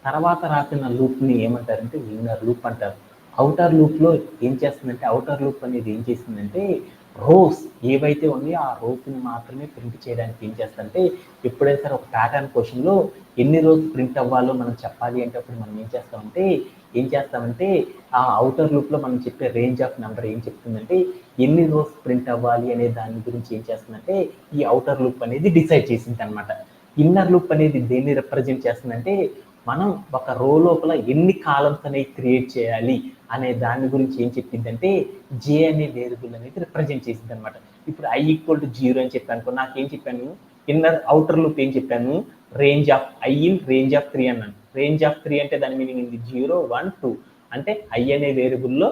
తర్వాత రాసిన లూప్ని ఏమంటారంటే ఇన్నర్ లూప్ అంటారు. అవుటర్ లూప్లో ఏం చేస్తుందంటే అవుటర్ లూప్ అనేది ఏం చేస్తుందంటే రోస్ ఏవైతే ఉన్నాయో ఆ రోస్ని మాత్రమే ప్రింట్ చేయడానికి ఏం చేస్తుందంటే ఎప్పుడైనా సరే ఒక ప్యాటర్న్ క్వశ్చన్లో ఎన్ని రోస్ ప్రింట్ అవ్వాలో మనం చెప్పాలి అంటే అప్పుడు మనం ఏం చేస్తామంటే ఆ అవుటర్ లూప్లో మనం చెప్పే రేంజ్ ఆఫ్ నెంబర్ ఏం చెప్తుందంటే ఎన్ని రోస్ ప్రింట్ అవ్వాలి అనే దాని గురించి ఏం చేస్తుందంటే ఈ అవుటర్ లూప్ అనేది డిసైడ్ చేసింది అనమాట. ఇన్నర్ లూప్ అనేది దేన్ని రిప్రజెంట్ చేస్తుందంటే మనం ఒక రో లోపల ఎన్ని కాలమ్స్ అనేవి క్రియేట్ చేయాలి అనే దాని గురించి ఏం చెప్పిందంటే జే అనే వేరియబుల్ అనేది రిప్రజెంట్ చేసింది అనమాట. ఇప్పుడు i = 0 అని చెప్పాను, నాకేం చెప్పాను, ఇన్నర్ అవుటర్ లూప్ ఏం చెప్పాను, range of i in range of 3 అన్నాను. రేంజ్ ఆఫ్ 3 అంటే దాని మీనింగ్ ఏంది, 0 1 2 అంటే i అనే వేరియబుల్లో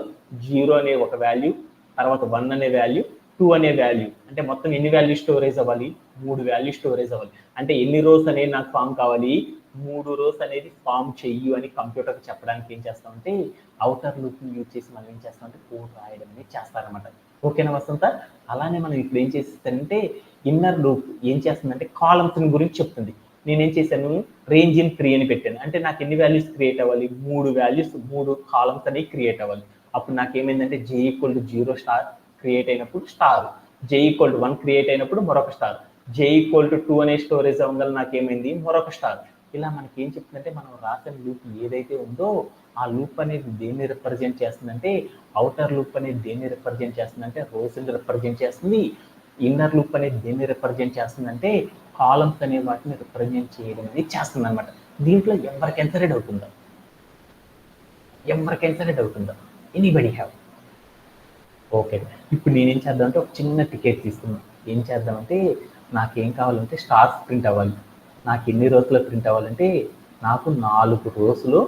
0 అనే ఒక వాల్యూ, తర్వాత 1 అనే వాల్యూ, 2 అనే వాల్యూ, అంటే మొత్తం ఎన్ని వాల్యూ స్టోరేజ్ అవ్వాలి, 3 వాల్యూ స్టోరేజ్ అవ్వాలి. అంటే ఎన్ని రోస్ అనేది నాకు ఫామ్ కావాలి, 3 రోస్ అనేది ఫామ్ చెయ్యు అని కంప్యూటర్కి చెప్పడానికి ఏం చేస్తామంటే అవుటర్ లూప్ని యూజ్ చేసి మనం ఏం చేస్తామంటే కోడ్ రాయడం అనేది చేస్తారనమాట. ఓకేనా వసంత? అలానే మనం ఇప్పుడు ఏం చేస్తానంటే ఇన్నర్ లూప్ ఏం చేస్తుందంటే కాలమ్స్ గురించి చెప్తుంది. నేనేం చేశాను, రేంజ్ ఇన్ 3 అని పెట్టాను. అంటే నాకు ఎన్ని వాల్యూస్ క్రియేట్ అవ్వాలి, 3 వాల్యూస్ 3 కాలమ్స్ అనేవి క్రియేట్ అవ్వాలి. అప్పుడు నాకేమైందంటే j = 0 స్టార్ క్రియేట్ అయినప్పుడు స్టార్, j = 1 క్రియేట్ అయినప్పుడు మరొక స్టార్, j = 2 అనే స్టోరేజ్ అవ్వగల నాకేమైంది మరొక స్టార్. ఇలా మనకి ఏం చెప్తుందంటే మనం రాసిన లూప్ ఏదైతే ఉందో ఆ లూప్ అనేది దేన్ని రిప్రజెంట్ చేస్తుందంటే అవుటర్ లూప్ అనేది దేన్ని రిప్రజెంట్ చేస్తుందంటే రోస్ని రిప్రజెంట్ చేస్తుంది. ఇన్నర్ లూప్ అనేది దేన్ని రిప్రజెంట్ చేస్తుందంటే కాలమ్స్ అనే వాటిని రిప్రజెంట్ చేయడం అనేది చేస్తుంది అనమాట. దీంట్లో ఎవరికైనా సరే డౌట్ ఉందా? Anybody have? ఓకే. ఇప్పుడు నేనేం చేద్దామంటే ఒక చిన్న టికెట్ తీసుకున్నాను. ఏం చేద్దామంటే నాకేం కావాలంటే స్టార్స్ ప్రింట్ అవ్వాలి. నాకు ఎన్ని రోజుల్లో ప్రింట్ అవ్వాలంటే నాకు 4 రోజులు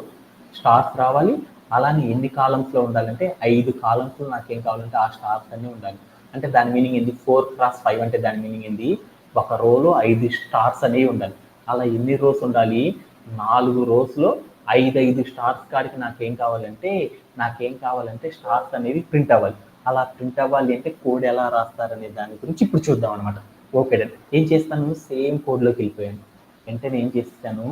స్టార్స్ రావాలి. అలానే ఎన్ని కాలమ్స్లో ఉండాలంటే 5 కాలమ్స్లో నాకేం కావాలంటే ఆ స్టార్స్ అన్నీ ఉండాలి. అంటే దాని మీనింగ్ ఏంది, 4x5 అంటే దాని మీనింగ్ ఏంది, ఒక రోలో 5 స్టార్స్ అనేవి ఉండాలి. అలా ఎన్ని రోస్ ఉండాలి, 4 రోస్లో 5 స్టార్స్ కాడికి నాకేం కావాలంటే స్టార్స్ అనేవి ప్రింట్ అవ్వాలి. అలా ప్రింట్ అవ్వాలి అంటే కోడ్ ఎలా రాస్తారనే దాని గురించి ఇప్పుడు చూద్దాం అనమాట. Okay done. ఏం చేస్తాను, సేమ్ కోడ్లోకి వెళ్ళిపోయాను. వెంటనే ఏం చేస్తాను,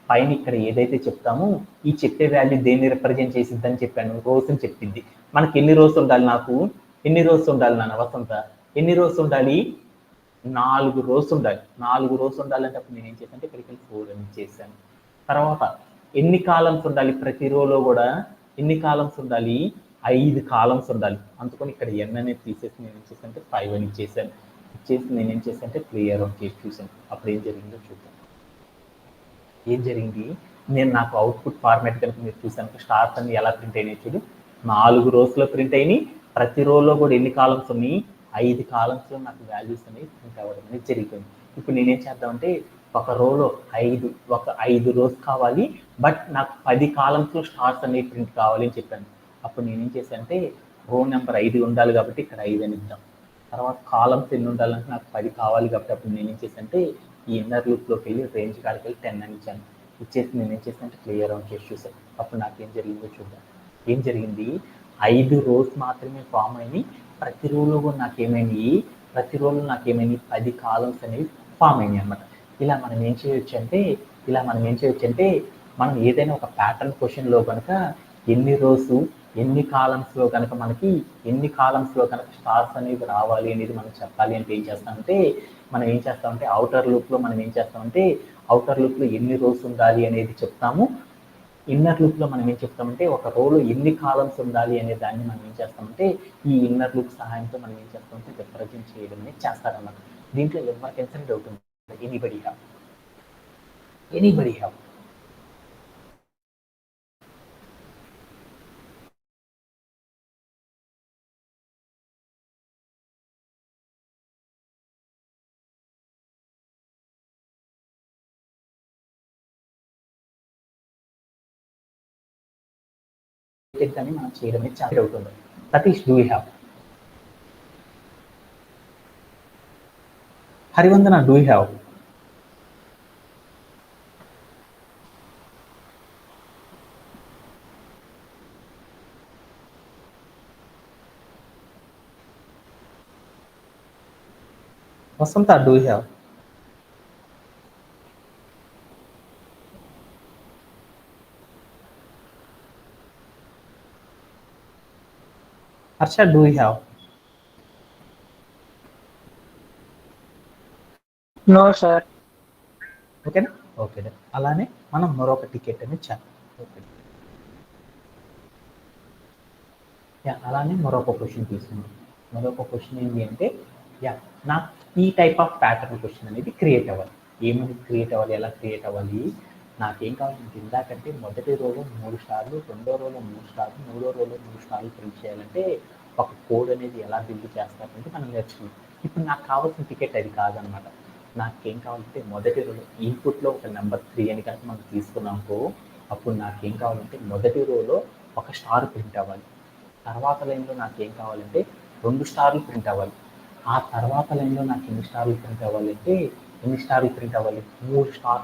పైన ఇక్కడ ఏదైతే చెప్తామో ఈ చెప్పే వాల్యూ దేన్ని రిప్రజెంట్ చేసిద్దని చెప్పాను, రోస్ అని చెప్పింది. మనకి ఎన్ని రోస్ ఉండాలి, ఎన్ని రోస్ ఉండాలి నాన్న వసంత, ఎన్ని రోస్ ఉండాలి, 4 రోస్ ఉండాలి. 4 రోస్ ఉండాలంటే అప్పుడు నేను ఏం చేశాను, ఇక్కడికి 4 అని చేశాను. తర్వాత ఎన్ని కాలమ్స్ ఉండాలి, ప్రతి రోలో కూడా ఎన్ని కాలమ్స్ ఉండాలి, 5 కాలమ్స్ ఉండాలి. అందుకని ఇక్కడ n అనేది తీసేసి నేను ఏం చేశాను అంటే 5 అని ఇచ్చేసాను. నేను ఏం చేశాను అంటే క్లియర్ అవుట్ చేసి చూసాను. అప్పుడు ఏం జరిగిందో చూద్దాం. ఏం జరిగింది, నేను నాకు అవుట్పుట్ ఫార్మాట్ కనుక మీరు చూసాను, స్టార్స్ అన్ని ఎలా ప్రింట్ అయినాయి చూడు, 4 రోస్లో ప్రింట్ అయినాయి. ప్రతి రోలో కూడా ఎన్ని కాలమ్స్ ఉన్నాయి, 5 కాలమ్స్లో నాకు వాల్యూస్ అనేవి ప్రింట్ అవ్వడం అనేది జరిగిపోయింది. ఇప్పుడు నేనేం చేద్దామంటే ఒక రోలో 5 రోస్ కావాలి, బట్ నాకు 10 కాలమ్స్లో స్టార్స్ అనేవి ప్రింట్ కావాలి అని చెప్పాను. అప్పుడు నేనేం చేశానంటే రో నెంబర్ 5 ఉండాలి కాబట్టి ఇక్కడ 5 అని ఇద్దాం. తర్వాత కాలమ్స్ ఎన్ని ఉండాలంటే నాకు 10 కావాలి కాబట్టి అప్పుడు నేనేం చేశానంటే ఈ ఇన్నర్ లూప్లోకి వెళ్ళి రేంజ్ కాడికి వెళ్ళి 10 అని ఇచ్చాను. ఇచ్చేసి నేను ఏం చేశానంటే క్లియర్ అవుట్ చేసి చూసాను. అప్పుడు నాకేం జరిగిందో చూద్దాం. ఏం జరిగింది, 5 రోస్ మాత్రమే ఫామ్ అయినాయి. ప్రతి రోలో కూడా నాకేమైనాయి 10 కాలమ్స్ అనేవి ఫామ్ అయినాయి అనమాట. ఇలా మనం ఏం చేయొచ్చు అంటే మనం ఏదైనా ఒక ప్యాటర్న్ క్వశ్చన్లో కనుక ఎన్ని రోజు ఎన్ని కాలమ్స్లో కనుక మనకి ఎన్ని కాలమ్స్లో కనుక స్టార్స్ అనేవి రావాలి అనేది మనం చెప్పాలి అంటే ఏం చేస్తామంటే అవుటర్ లూప్లో మనం ఏం చేస్తామంటే అవుటర్ లూప్లో ఎన్ని రోస్ ఉండాలి అనేది చెప్తాము. ఇన్నర్ లూప్లో మనం ఏం చెప్తామంటే ఒక రోలో ఎన్ని కాలమ్స్ ఉండాలి అనే దాన్ని మనం ఏం చేస్తామంటే ఈ ఇన్నర్ లూప్ సహాయంతో మనం ఏం చేస్తామంటే రిప్రజెంట్ చేయడం అనేది చేస్తారన్నమాట. దీంట్లో ఎవరికైనా డౌట్ ఉంది? ఎనీబడి హ్యావ్ కానీ మనం చేయడం అనేది చాలా అవుతుంది. Satish, do you have? Harivandana, do you have? Vasantha, do you have? Harsha, do you have?
No sir.
ఓకేనా? ఓకే. అలానే మనం మరొక టికెట్ అనేది చేద్దాం. ఓకే. అలానే మరొక క్వశ్చన్ తీసుకుందాం. మరొక క్వశ్చన్ ఏంటి అంటే నాకు ఈ టైప్ ఆఫ్ ప్యాటర్న్ క్వశ్చన్ అనేది క్రియేట్ అవ్వాలి. ఏమని క్రియేట్ అవ్వాలి, ఎలా క్రియేట్ అవ్వాలి? నాకేం కావాలంటే ఇందాకంటే మొదటి రోలో 3 స్టార్లు, రెండో రోలో 3 స్టార్లు, మూడో రోలో 3 స్టార్లు ప్రింట్ చేయాలంటే ఒక కోడ్ అనేది ఎలా బిల్డ్ చేస్తారంటే మనం నేర్చుకున్నాం. ఇప్పుడు నాకు కావాల్సిన టికెట్ అది కాదనమాట. నాకేం కావాలంటే మొదటి రోలో ఇన్పుట్లో ఒక నెంబర్ 3 అని కనుక మనం తీసుకున్నామో అప్పుడు నాకేం కావాలంటే మొదటి రోలో ఒక స్టార్ ప్రింట్ అవ్వాలి. తర్వాత లైన్లో నాకేం కావాలంటే 2 స్టార్లు ప్రింట్ అవ్వాలి. ఆ తర్వాత లైన్లో నాకు ఎన్ని స్టార్లు ప్రింట్ అవ్వాలంటే 3 స్టార్లు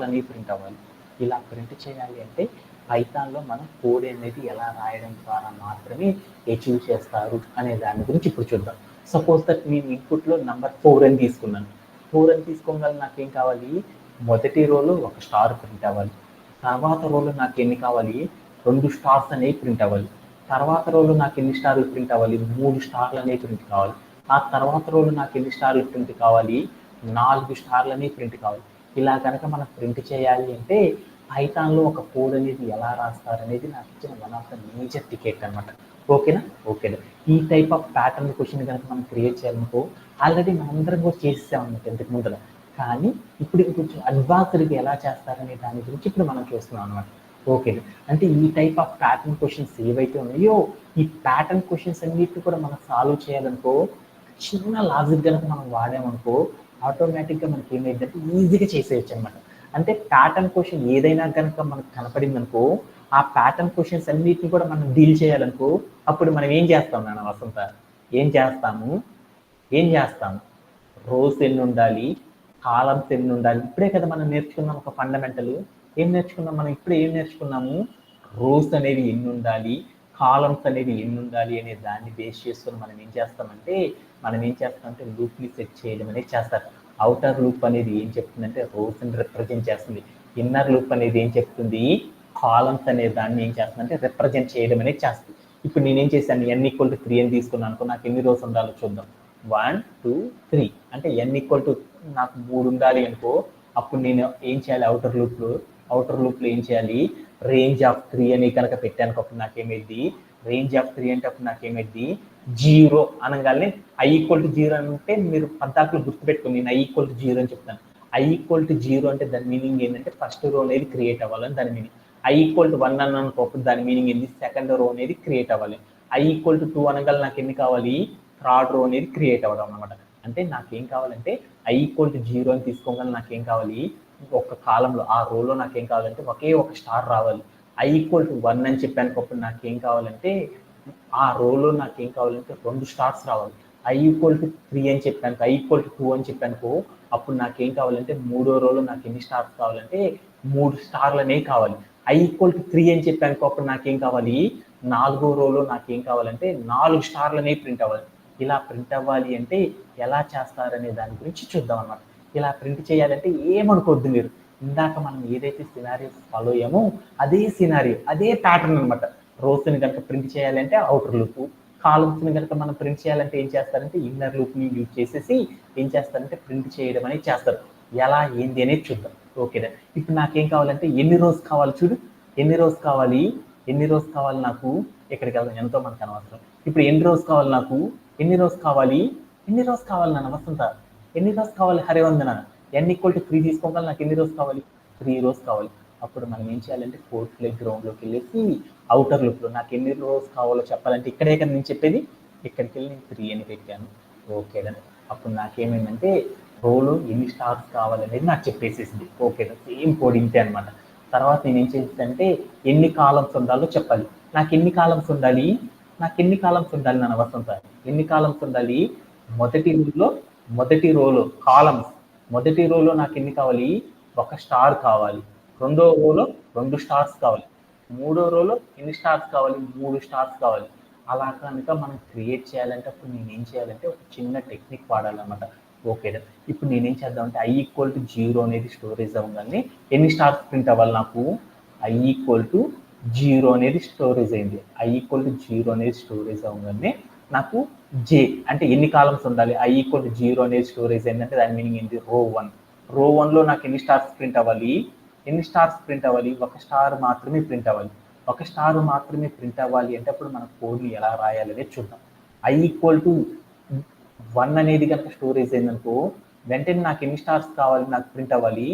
అనేవి ప్రింట్ అవ్వాలి. ఇలా ప్రింట్ చేయాలి అంటే పైథాన్లో మనం కోడ్ అనేది ఎలా రాయడం ద్వారా మాత్రమే అచీవ్ చేస్తారు అనే దాని గురించి ఇప్పుడు చూద్దాం. సపోజ్ దట్ నేను ఇన్పుట్లో నెంబర్ 4 అని తీసుకున్నాను. 4 అని తీసుకోగల నాకేం కావాలి? మొదటి రోలో ఒక స్టార్ ప్రింట్ అవ్వాలి. తర్వాత రోలో నాకు ఎన్ని కావాలి? 2 స్టార్స్ అనేవి ప్రింట్ అవ్వాలి. తర్వాత రోలో నాకు ఎన్ని స్టార్లు ప్రింట్ అవ్వాలి? 3 స్టార్లు అనేవి ప్రింట్ కావాలి. ఆ తర్వాత రోలో నాకు ఎన్ని స్టార్లు ప్రింట్ కావాలి? 4 స్టార్లు అనేవి ప్రింట్ కావాలి. ఇలా కనుక మనం ప్రింట్ చేయాలి అంటే పైథాన్లో ఒక కోడ్ అనేది ఎలా రాస్తారు అనేది నాకు ఇచ్చిన one of the major ticket అనమాట. ఓకేనా? ఓకే. ఈ టైప్ ఆఫ్ ప్యాటర్న్ క్వశ్చన్ కనుక మనం క్రియేట్ చేయాలనుకో ఆల్రెడీ మనందరం కూడా చేసేసామన్నమాట ఇంతకు ముందర. కానీ ఇప్పుడు కొంచెం అడ్వాన్స్డ్గా ఎలా చేస్తారనే దాని గురించి ఇప్పుడు మనం చూస్తున్నాం అనమాట. ఓకే. అంటే ఈ టైప్ ఆఫ్ ప్యాటర్న్ క్వశ్చన్స్ ఏవైతే ఉన్నాయో ఈ ప్యాటర్న్ క్వశ్చన్స్ అన్నిటిని కూడా మనం సాల్వ్ చేయాలనుకో చిన్న లాజిక్ కనుక మనం వాడామనుకో ఆటోమేటిక్గా మనకి ఏమైందంటే ఈజీగా చేసేయచ్చు అనమాట. అంటే ప్యాటర్న్ క్వశ్చన్ ఏదైనా కనుక మనకు కనపడింది అనుకో ఆ ప్యాటర్న్ క్వశ్చన్స్ అన్నిటిని కూడా మనం డీల్ చేయాలనుకో అప్పుడు మనం ఏం చేస్తాం నాన్న వసంత? ఏం చేస్తాము? రోస్ ఎన్ని ఉండాలి, కాలమ్స్ ఎన్ని ఉండాలి? ఇప్పుడే కదా మనం నేర్చుకున్నాం ఒక ఫండమెంటల్. ఏం నేర్చుకున్నాం మనం? ఇప్పుడే ఏం నేర్చుకున్నాము? రోస్ అనేవి ఎన్ని ఉండాలి, కాలమ్స్ అనేవి ఎన్ని ఉండాలి అనే దాన్ని బేస్ చేసుకొని మనం ఏం చేస్తామంటే లూప్ని సెట్ చేయడం అనేది చేస్తారు. అవుటర్ లూప్ అనేది ఏం చెప్తుందంటే రోస్ని రిప్రజెంట్ చేస్తుంది. ఇన్నర్ లూప్ అనేది ఏం చెప్తుంది? కాలమ్స్ అనే దాన్ని ఏం చేస్తుందంటే రిప్రజెంట్ చేయడం అనేది చేస్తుంది. ఇప్పుడు నేనేం చేశాను? n=3 అని తీసుకున్నాను అనుకో నాకు ఎన్ని రోస్ ఉండాలో చూద్దాం. 1 2 3 అంటే n=, నాకు 3 ఉండాలి అనుకో అప్పుడు నేను ఏం చేయాలి? అవుటర్ లూప్లో ఏం చేయాలి? రేంజ్ ఆఫ్ 3 అని కనుక పెట్టాను అప్పుడు నాకేమైంది? రేంజ్ ఆఫ్ 3 అంటే అప్పుడు నాకేమైంది? 0 అనగానే i=0 అంటే మీరు పద్దాకులు గుర్తుపెట్టుకోండి. నేను i=0 అని చెప్తాను. i=0 అంటే దాని మీనింగ్ ఏంటంటే ఫస్ట్ రో అనేది క్రియేట్ అవ్వాలని దాని మీనింగ్. i=1 అన్నప్పుడు దాని మీనింగ్ ఏంటి? సెకండ్ రో అనేది క్రియేట్ అవ్వాలి. i=2 అనగానే నాకు ఎన్ని కావాలి? థర్డ్ రో అనేది క్రియేట్ అవ్వడం అనమాట. అంటే నాకేం కావాలంటే i=0 అని తీసుకోగానే నాకేం కావాలి? ఒక కాలంలో ఆ రోలో నాకేం కావాలంటే ఒకే ఒక స్టార్ రావాలి. i=1 అని చెప్పాను అప్పుడు నాకేం కావాలంటే ఆ రోలో నాకేం కావాలంటే 2 స్టార్స్ రావాలి. i=3 అని చెప్పాను, i=2 అని చెప్పానుకో అప్పుడు నాకేం కావాలంటే మూడో రోలో నాకు ఎన్ని స్టార్స్ కావాలంటే 3 స్టార్లు అనేవి కావాలి. i=3 అని చెప్పానుకో అప్పుడు నాకేం కావాలి? 4వ రోలో నాకేం కావాలంటే 4 స్టార్లు అనేవి ప్రింట్ అవ్వాలి. ఇలా ప్రింట్ అవ్వాలి అంటే ఎలా చేస్తారనే దాని గురించి చూద్దాం అన్నమాట. ఇలా ప్రింట్ చేయాలంటే ఏమనుకోవద్దు మీరు. ఇందాక మనం ఏదైతే సినారియో ఫాలో అయ్యామో అదే సినారియో, అదే ప్యాటర్న్ అనమాట. రోస్ని కనుక ప్రింట్ చేయాలంటే అవుటర్ లూప్, కాలమ్స్ని కనుక మనం ప్రింట్ చేయాలంటే ఏం చేస్తారంటే ఇన్నర్ లూప్ని యూజ్ చేసేసి ఏం చేస్తారంటే ప్రింట్ చేయడం అనేది చేస్తారు. ఎలా ఏంది అనేది చూద్దాం. ఓకేనా, ఇప్పుడు నాకేం కావాలంటే ఎన్ని రోస్ కావాలి చూడు, ఎన్ని రోస్ కావాలి, ఎన్ని రోస్ కావాలి నాకు, ఎక్కడికి వెళ్దాం ఎంతో మనకు అనవసరం. ఇప్పుడు ఎన్ని రోస్ కావాలి నాకు, ఎన్ని రోస్ కావాలి, ఎన్ని రోస్ కావాలి నాన్న వసంత, ఎన్ని రోస్ కావాలి హరివందన, n = 3 తీసుకోగల నాకు ఎన్ని రోస్ కావాలి, 3 రోస్ కావాలి. అప్పుడు మనం ఏం చేయాలంటే ఫోర్త్ ప్లే గ్రౌండ్లోకి వెళ్ళేసి అవుటర్ లూప్లో నాకు ఎన్ని రోస్ కావాలో చెప్పాలంటే ఇక్కడే కదా నేను చెప్పేది, ఇక్కడికి వెళ్ళి నేను 3 అని పెట్టాను. ఓకేనా, అప్పుడు నాకేమైందంటే రోలో ఎన్ని స్టార్స్ కావాలనేది నాకు చెప్పేసేసింది. ఓకేనా, సేమ్ కోడ్ ఇంతే అనమాట. తర్వాత నేను ఏం చేసేదంటే ఎన్ని కాలమ్స్ ఉండాలో చెప్పాలి. నాకు ఎన్ని కాలమ్స్ ఉండాలి, నాకు ఎన్ని కాలమ్స్ ఉండాలి నాన్న వసంత, ఎన్ని కాలమ్స్ ఉండాలి, మొదటి రోలో కాలమ్స్, మొదటి రోలో నాకు ఎన్ని కావాలి, ఒక స్టార్ కావాలి. రెండో రోలో 2 స్టార్స్ కావాలి. మూడో రోలో ఎన్ని స్టార్స్ కావాలి, 3 స్టార్స్ కావాలి. అలా కనుక మనం క్రియేట్ చేయాలంటే అప్పుడు నేను ఏం చేయాలంటే ఒక చిన్న టెక్నిక్ వాడాలన్నమాట. ఓకేనా, ఇప్పుడు నేనేం చేద్దామంటే i = 0 అనేది స్టోరేజ్ అవ్వగానే ఎన్ని స్టార్స్ ప్రింట్ అవ్వాలి నాకు, i = 0 అనేది స్టోరేజ్ అయింది. i = 0 అనేది స్టోరేజ్ అవ్వగానే నాకు j అంటే ఎన్ని కాలమ్స్ ఉండాలి, i = 0 అనేది స్టోరేజ్ అయిందంటే దాని మీనింగ్ ఏంటి, రో 1. రో 1లో నాకు ఎన్ని స్టార్స్ ప్రింట్ అవ్వాలి, ఎన్ని స్టార్స్ ప్రింట్ అవ్వాలి, ఒక స్టార్ మాత్రమే ప్రింట్ అవ్వాలి. ఒక స్టార్ మాత్రమే ప్రింట్ అవ్వాలి అంటే అప్పుడు మన కోడ్ని ఎలా రాయాలి అనేది చూద్దాం. i = 1 అనేది కనుక స్టోరేజ్ అయిందనుకో వెంటనే నాకు ఎన్ని స్టార్స్ కావాలి, నాకు ప్రింట్ అవ్వాలి,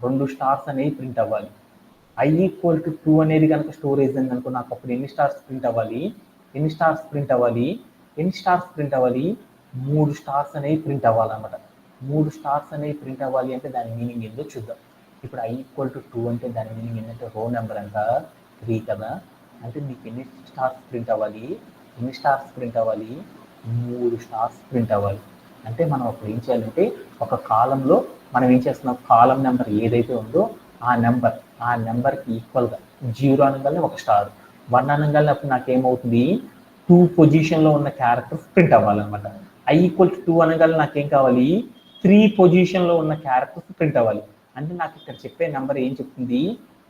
2 స్టార్స్ అనేవి ప్రింట్ అవ్వాలి. i = 2 అనేది కనుక స్టోరేజ్ అయిందనుకో నాకు అప్పుడు ఎన్ని స్టార్స్ ప్రింట్ అవ్వాలి, ఎన్ని స్టార్స్ ప్రింట్ అవ్వాలి, ఎన్ని స్టార్స్ ప్రింట్ అవ్వాలి, 3 స్టార్స్ అనేవి ప్రింట్ అవ్వాలన్నమాట. 3 స్టార్స్ అనేవి ప్రింట్ అవ్వాలి అంటే దాని మీనింగ్ ఏందో చూద్దాం. ఇప్పుడు i = 2 అంటే దాని మీనింగ్ ఏంటంటే రో నెంబర్ అంట 3 కదా, అంటే నీకు ఎన్ని స్టార్స్ ప్రింట్ అవ్వాలి, ఎన్ని స్టార్స్ ప్రింట్ అవ్వాలి, 3 స్టార్స్ ప్రింట్ అవ్వాలి. అంటే మనం అప్పుడు ఏం చేయాలంటే ఒక కాలంలో మనం ఏం చేస్తున్నాం, కాలం నెంబర్ ఏదైతే ఉందో ఆ నెంబర్కి ఈక్వల్గా 0 అనగానే ఒక స్టార్, 1 అనగానే అప్పుడు నాకేమవుతుంది 2 పొజిషన్లో ఉన్న క్యారెక్టర్స్ ప్రింట్ అవ్వాలన్నమాట. i = 2 అనగానే నాకేం కావాలి, 3 పొజిషన్లో ఉన్న క్యారెక్టర్స్ ప్రింట్ అవ్వాలి. అంటే నాకు ఇక్కడ చెప్పే నెంబర్ ఏం చెప్తుంది,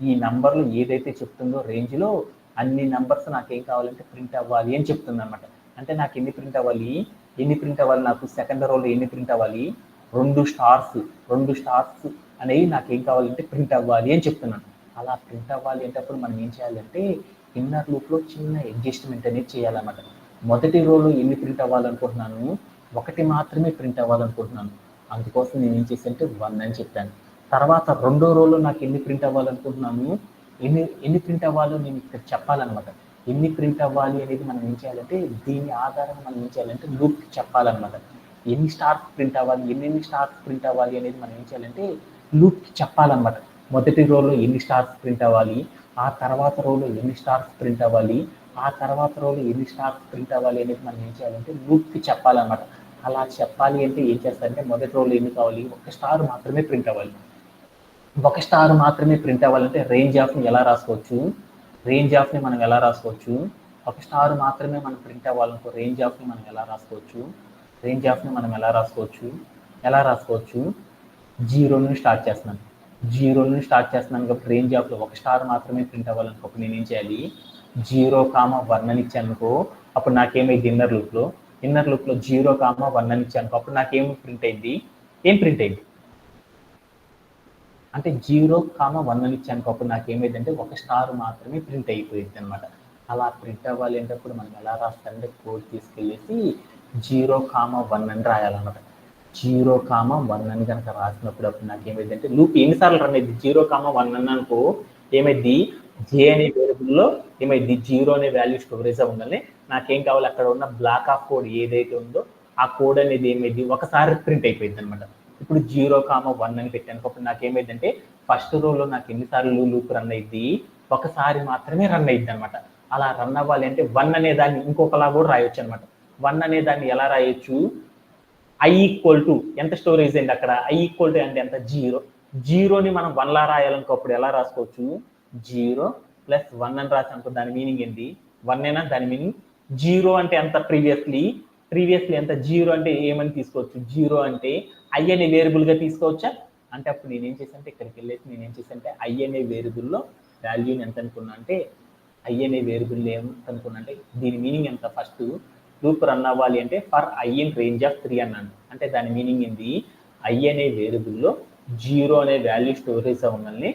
ఈ నెంబర్లు ఏదైతే చెప్తుందో రేంజ్లో అన్ని నెంబర్స్ నాకేం కావాలంటే ప్రింట్ అవ్వాలి అని చెప్తుంది అనమాట. అంటే నాకు ఎన్ని ప్రింట్ అవ్వాలి, నాకు సెకండ్ రోలో ఎన్ని ప్రింట్ అవ్వాలి, 2 స్టార్స్ అనేవి నాకేం కావాలంటే ప్రింట్ అవ్వాలి అని చెప్తున్నాను. అలా ప్రింట్ అవ్వాలి అంటే అప్పుడు మనం ఏం చేయాలంటే ఇన్నర్ లూప్లో చిన్న అడ్జస్ట్మెంట్ అనేది చేయాలన్నమాట. మొదటి రోలో ఎన్ని ప్రింట్ అవ్వాలనుకుంటున్నాను, 1 మాత్రమే ప్రింట్ అవ్వాలనుకుంటున్నాను. అందుకోసం నేను ఏం చేశానంటే 1 అని చెప్పాను. తర్వాత రెండో రోలో నాకు ఎన్ని ప్రింట్ అవ్వాలనుకుంటున్నాను, ఎన్ని ప్రింట్ అవ్వాలో నేను ఇక్కడ చెప్పాలన్నమాట. ఎన్ని ప్రింట్ అవ్వాలి అనేది మనం ఏం చేయాలంటే దీని ఆధారంగా మనం ఏం చేయాలంటే లూప్కి చెప్పాలన్నమాట. ఎన్ని స్టార్స్ ప్రింట్ అవ్వాలి, ఎన్ని స్టార్స్ ప్రింట్ అవ్వాలి అనేది మనం ఏం చేయాలంటే లూప్కి చెప్పాలన్నమాట. మొదటి రోలో ఎన్ని స్టార్స్ ప్రింట్ అవ్వాలి, ఆ తర్వాత రోలో ఎన్ని స్టార్స్ ప్రింట్ అవ్వాలి, ఆ తర్వాత రోలో ఎన్ని స్టార్స్ ప్రింట్ అవ్వాలి అనేది మనం ఏం చేయాలంటే లూప్కి చెప్పాలన్నమాట. అలా చెప్పాలి అంటే ఏం చేస్తారంటే మొదటి రోలో ఎన్ని కావాలి, ఒక స్టార్ మాత్రమే ప్రింట్ అవ్వాలి. ఒక స్టార్ మాత్రమే ప్రింట్ అవ్వాలంటే రేంజ్ ఆఫ్ని ఎలా రాసుకోవచ్చు, మనం ఎలా రాసుకోవచ్చు, ఒక స్టార్ మాత్రమే మనం ప్రింట్ అవ్వాలనుకో రేంజ్ ఆఫ్ని మనం ఎలా రాసుకోవచ్చు, ఎలా రాసుకోవచ్చు 0 నుండి స్టార్ట్ చేస్తున్నాను కాబట్టి రేంజ్ ఆఫ్లో ఒక స్టార్ మాత్రమే ప్రింట్ అవ్వాలనుకో అప్పుడు నేను ఏం చేయాలి, 0,1 అని ఇచ్చాను అనుకో అప్పుడు నాకేమైంది ఇన్నర్ లూప్లో 0,1 అని ఇచ్చాను అనుకో అప్పుడు నాకేం ప్రింట్ అయింది, అంటే 0,1 అని ఇచ్చాను అప్పుడు నాకేమైందంటే ఒక స్టార్ మాత్రమే ప్రింట్ అయిపోయింది అనమాట. అలా ప్రింట్ అవ్వాలి అంటే మనం ఎలా రాస్తారంటే కోడ్ తీసుకెళ్ళేసి 0,1 అని రాయాలన్నమాట. 0,1 అని కనుక రాసినప్పుడు అప్పుడు నాకేమైందంటే లూప్ ఎన్నిసార్లు రన్ అయింది, 0,1 అని అనుకో ఏమైంది, జే అనే వేరియబుల్లో ఏమైంది 0 అనే వాల్యూ స్టోరేజ్ అవ్వగానే నాకేం కావాలి, అక్కడ ఉన్న బ్లాక్ ఆఫ్ కోడ్ ఏదైతే ఉందో ఆ కోడ్ అనేది ఏమైంది ఒకసారి ప్రింట్ అయిపోయింది అనమాట. ఇప్పుడు 0,1 అని పెట్టాను అప్పుడు నాకేమైందంటే ఫస్ట్ రోలో నాకు ఎన్నిసార్లు లూప్ రన్ అయింది, ఒకసారి మాత్రమే రన్ అయింది అనమాట. అలా రన్ అవ్వాలి అంటే 1 అనే దాన్ని ఇంకొకలా కూడా రాయొచ్చు అనమాట. 1 అనే దాన్ని ఎలా రాయొచ్చు, i = ఎంత స్టోరేజ్ అయింది అక్కడ, i = అంటే ఎంత 0ని మనం 1 లా రాయాలనుకో అప్పుడు ఎలా రాసుకోవచ్చు, 0 + 1 అని రాసి అనుకో దాని మీనింగ్ ఏంటి, 1 ఏనా దాని మీనింగ్. 0 అంటే ఎంత ప్రీవియస్లీ ఎంత, 0 అంటే ఏమని తీసుకోవచ్చు, 0 అంటే i అనే వేరియబుల్గా తీసుకోవచ్చా అంటే అప్పుడు నేనేం చేశానంటే ఇక్కడికి వెళ్ళేసి i అనే వేరియబుల్లో వాల్యూని ఎంత అనుకున్నా అంటే ఐ అనే వేరియబుల్ ఏమనుకున్నంటే దీని మీనింగ్ ఎంత, ఫస్ట్ లూప్ రన్ అవ్వాలి అంటే for I in range of 3 అన్నాను. అంటే దాని మీనింగ్ ఏంది, ఐ అనే వేరియబుల్లో 0 అనే వాల్యూ స్టోరేజ్ అవ్వాలని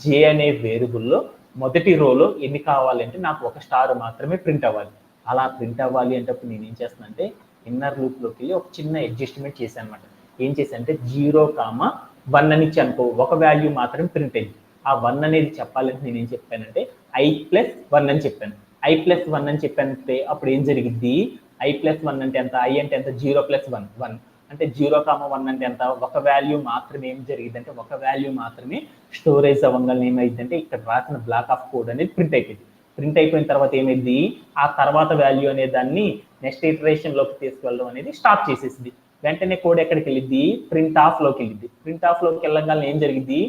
జే అనే వేరియబుల్లో మొదటి రోలో ఎన్ని కావాలంటే నాకు ఒక స్టార్ మాత్రమే ప్రింట్ అవ్వాలి. అలా ప్రింట్ అవ్వాలి అంటే నేను ఏం చేస్తానంటే ఇన్నర్ లూప్లోకి వెళ్ళి ఒక చిన్న అడ్జస్ట్మెంట్ చేశాను అనమాట. ఏం చేశానంటే 0,1 అని ఇచ్చి అనుకో, ఒక వాల్యూ మాత్రం ప్రింట్ అయింది. ఆ 1 అనేది చెప్పాలంటే నేను ఏం చెప్పానంటే i+1 అని చెప్పాను. i+1 అని చెప్పానంటే అప్పుడు ఏం జరిగింది, i+1 అంటే ఎంత, i అంటే ఎంత, 0+1 1 అంటే 0,1 అంటే ఎంత, ఒక వాల్యూ మాత్రమే ఏం జరిగింది అంటే ఒక వాల్యూ మాత్రమే స్టోరేజ్ అవ్వగానే ఏమైందంటే ఇక్కడ రాసిన బ్లాక్ ఆఫ్ కోడ్ అనేది ప్రింట్ అయిపోయింది. ప్రింట్ అయిపోయిన తర్వాత ఏమైంది, ఆ తర్వాత వాల్యూ అనే దాన్ని నెక్స్ట్ ఇటరేషన్ లోకి తీసుకెళ్ళడం అనేది స్టాప్ చేసేసింది. వెంటనే కోడ్ ఎక్కడికి వెళ్ళింది, ప్రింట్ ఆఫ్ లోకి వెళ్ళింది. ప్రింట్ ఆఫ్ లోకి వెళ్ళగానే ఏం జరిగింది,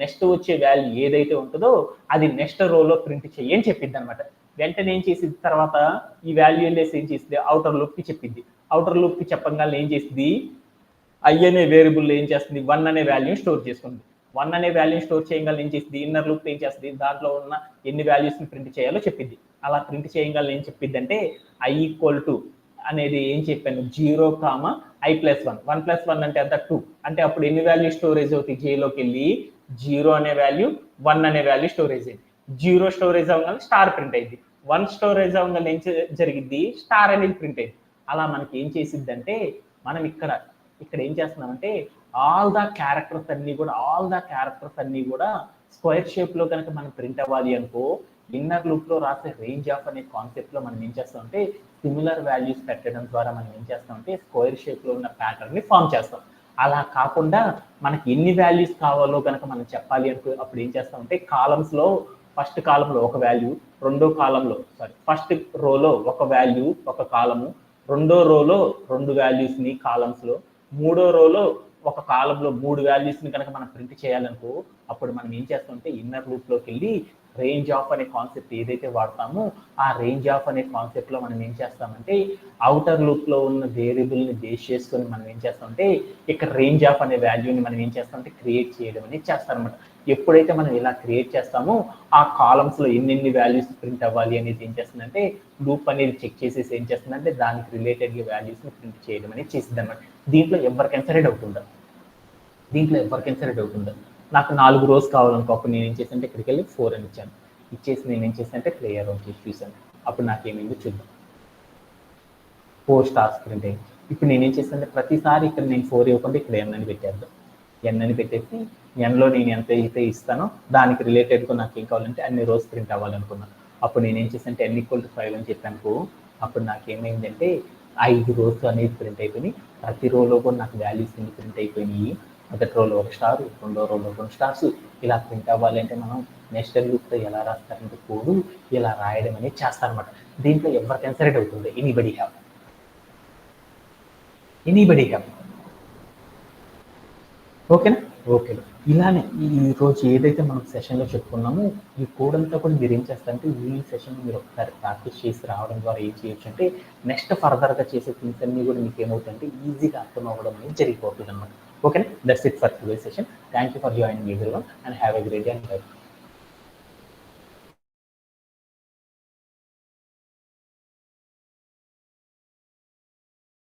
నెక్స్ట్ వచ్చే వాల్యూ ఏదైతే ఉంటుందో అది నెక్స్ట్ రోలో ప్రింట్ చెయ్యి అని చెప్పింది అనమాట. వెంటనే ఏం చేసింది, తర్వాత ఈ వాల్యూ వెళ్ళేసి ఏం చేసింది, అవుటర్ లూప్ కి చెప్పింది. అవుటర్ లూప్ కి చెప్పగానే ఏం చేసింది, ఐ అనే వేరియబుల్ ఏం చేస్తుంది, 1 అనే వాల్యూ స్టోర్ చేసుకుంది. 1 అనే వాల్యూ స్టోర్ చేయగల ఏం చేస్తుంది, ఇన్నర్ లూప్ ఏం చేస్తుంది, దాంట్లో ఉన్న ఎన్ని వాల్యూస్ ని ప్రింట్ చేయాలో చెప్పింది. అలా ప్రింట్ చేయగల ఏం చెప్పింది అంటే i = అనేది ఏం చెప్పాను, 0,i+1 1+1 అంటే ఎంత 2 అంటే అప్పుడు ఎన్ని వాల్యూ స్టోరేజ్ అవుతాయి, జేలోకి వెళ్ళి 0 అనే వాల్యూ 1 అనే వాల్యూ స్టోరేజ్ అయింది. 0 స్టోరేజ్ అవ్వగానే స్టార్ ప్రింట్ అయింది. 1 స్టోరేజ్ అవ్వగానే ఏం జరిగింది, స్టార్ అనేది ప్రింట్ అయింది. అలా మనకి ఏం చేసిద్ది అంటే మనం ఇక్కడ ఏం చేస్తున్నామంటే ఆల్ ద క్యారెక్టర్స్ అన్ని కూడా స్క్వేర్ షేప్ లో కనుక మనం ప్రింట్ అవ్వాలి అనుకో, ఇన్నర్ లూప్ లో రాసే రేంజ్ ఆఫ్ అనే కాన్సెప్ట్ లో మనం ఏం చేస్తామంటే సిమిలర్ వాల్యూస్ పెట్టడం ద్వారా మనం ఏం చేస్తామంటే స్క్వేర్ షేప్ లో ఉన్న ప్యాటర్న్ ని ఫామ్ చేస్తాం. అలా కాకుండా మనకి ఎన్ని వాల్యూస్ కావాలో కనుక మనం చెప్పాలి అనుకో, అప్పుడు ఏం చేస్తామంటే కాలమ్స్ లో ఫస్ట్ కాలంలో ఒక వాల్యూ, ఫస్ట్ రోలో ఒక వాల్యూ ఒక కాలము, రెండో రోలో 2 వాల్యూస్ ని కాలమ్స్ లో, మూడో రోలో ఒక కాలంలో 3 వాల్యూస్ ని కనుక మనం ప్రింట్ చేయాలనుకో, అప్పుడు మనం ఏం చేస్తామంటే ఇన్నర్ లూప్ లోకి వెళ్ళి రేంజ్ ఆఫ్ అనే కాన్సెప్ట్ ఏదైతే వాడతామో ఆ రేంజ్ ఆఫ్ అనే కాన్సెప్ట్ లో మనం ఏం చేస్తామంటే అవుటర్ లూప్ లో ఉన్న వేరియబుల్ ని బేస్ చేసుకొని మనం ఏం చేస్తామంటే ఇక్కడ రేంజ్ ఆఫ్ అనే వాల్యూని మనం ఏం చేస్తామంటే క్రియేట్ చేయడం అనేది చేస్తామన్నమాట. ఎప్పుడైతే మనం ఇలా క్రియేట్ చేస్తామో ఆ కాలమ్స్ లో ఎన్ని వాల్యూస్ ప్రింట్ అవ్వాలి అనేది ఏం చేస్తుందంటే లూప్ అనేది చెక్ చేసేసి ఏం చేస్తుందంటే దానికి రిలేటెడ్ వాల్యూస్ ని ప్రింట్ చేయడం అనేది చేసింది అనమాట. దీంట్లో ఎవరికైనా సరే డౌట్ ఉందా, నాకు 4 రోస్ కావాలనుకో, అప్పుడు నేను ఏం చేశానంటే ఇక్కడికి వెళ్ళి 4 అని ఇచ్చాను. ఇచ్చేసి నేను ఏం చేశానంటే ప్లేయర్ అని చూసాను. అప్పుడు నాకేమైందో చూద్దాం, 4 స్టార్స్ ప్రింట్ అయ్యింది. ఇప్పుడు నేను ఏం చేశానంటే ప్రతిసారి ఇక్కడ నేను 4 ఇవ్వకుండా ఇక్కడ n అని పెట్టేద్దాం. n అని పెట్టేసి nలో నేను ఎంత అయితే ఇస్తానో దానికి రిలేటెడ్గా నాకు ఏం కావాలంటే అన్ని రోస్ ప్రింట్ అవ్వాలనుకున్నాను. అప్పుడు నేను ఏం చేశానంటే n = 5 అని చెప్పాను. అప్పుడు నాకు ఏమైందంటే 5 రోస్ అనేది ప్రింట్ అయిపోయినాయి. ప్రతి రోలో కూడా నాకు వాల్యూస్ అన్ని ప్రింట్ అయిపోయినాయి. మొదటి రోలో 1 స్టార్, రెండో రోలో 2 స్టార్స్. ఇలా ప్రింట్ అవ్వాలి అంటే మనం నెస్టెడ్ లూప్తో ఎలా రాస్తారంటే కోడ్ ఇలా రాయడం అనేది చేస్తారనమాట. దీంట్లో ఎవరికైనా సరే డౌట్ ఉంది, ఎనీబడి హ్యావ్ ఓకేనా? ఓకే. ఇలానే ఈ రోజు ఏదైతే మనం సెషన్లో చెప్పుకున్నామో ఈ కోడ్ అంతా కూడా మీరు ఏం చేస్తారంటే ఈ సెషన్ మీరు ఒకసారి ప్రాక్టీస్ చేసి రావడం ద్వారా ఏం చేయొచ్చు అంటే నెక్స్ట్ ఫర్దర్గా చేసే థింగ్స్ అన్ని కూడా మీకు ఏమవుతుందంటే ఈజీగా అర్థం అవ్వడం అనేది జరిగిపోతుంది అనమాట. ఓకేనా? That's it for today session. Thank you for joining everyone and have a great day and by.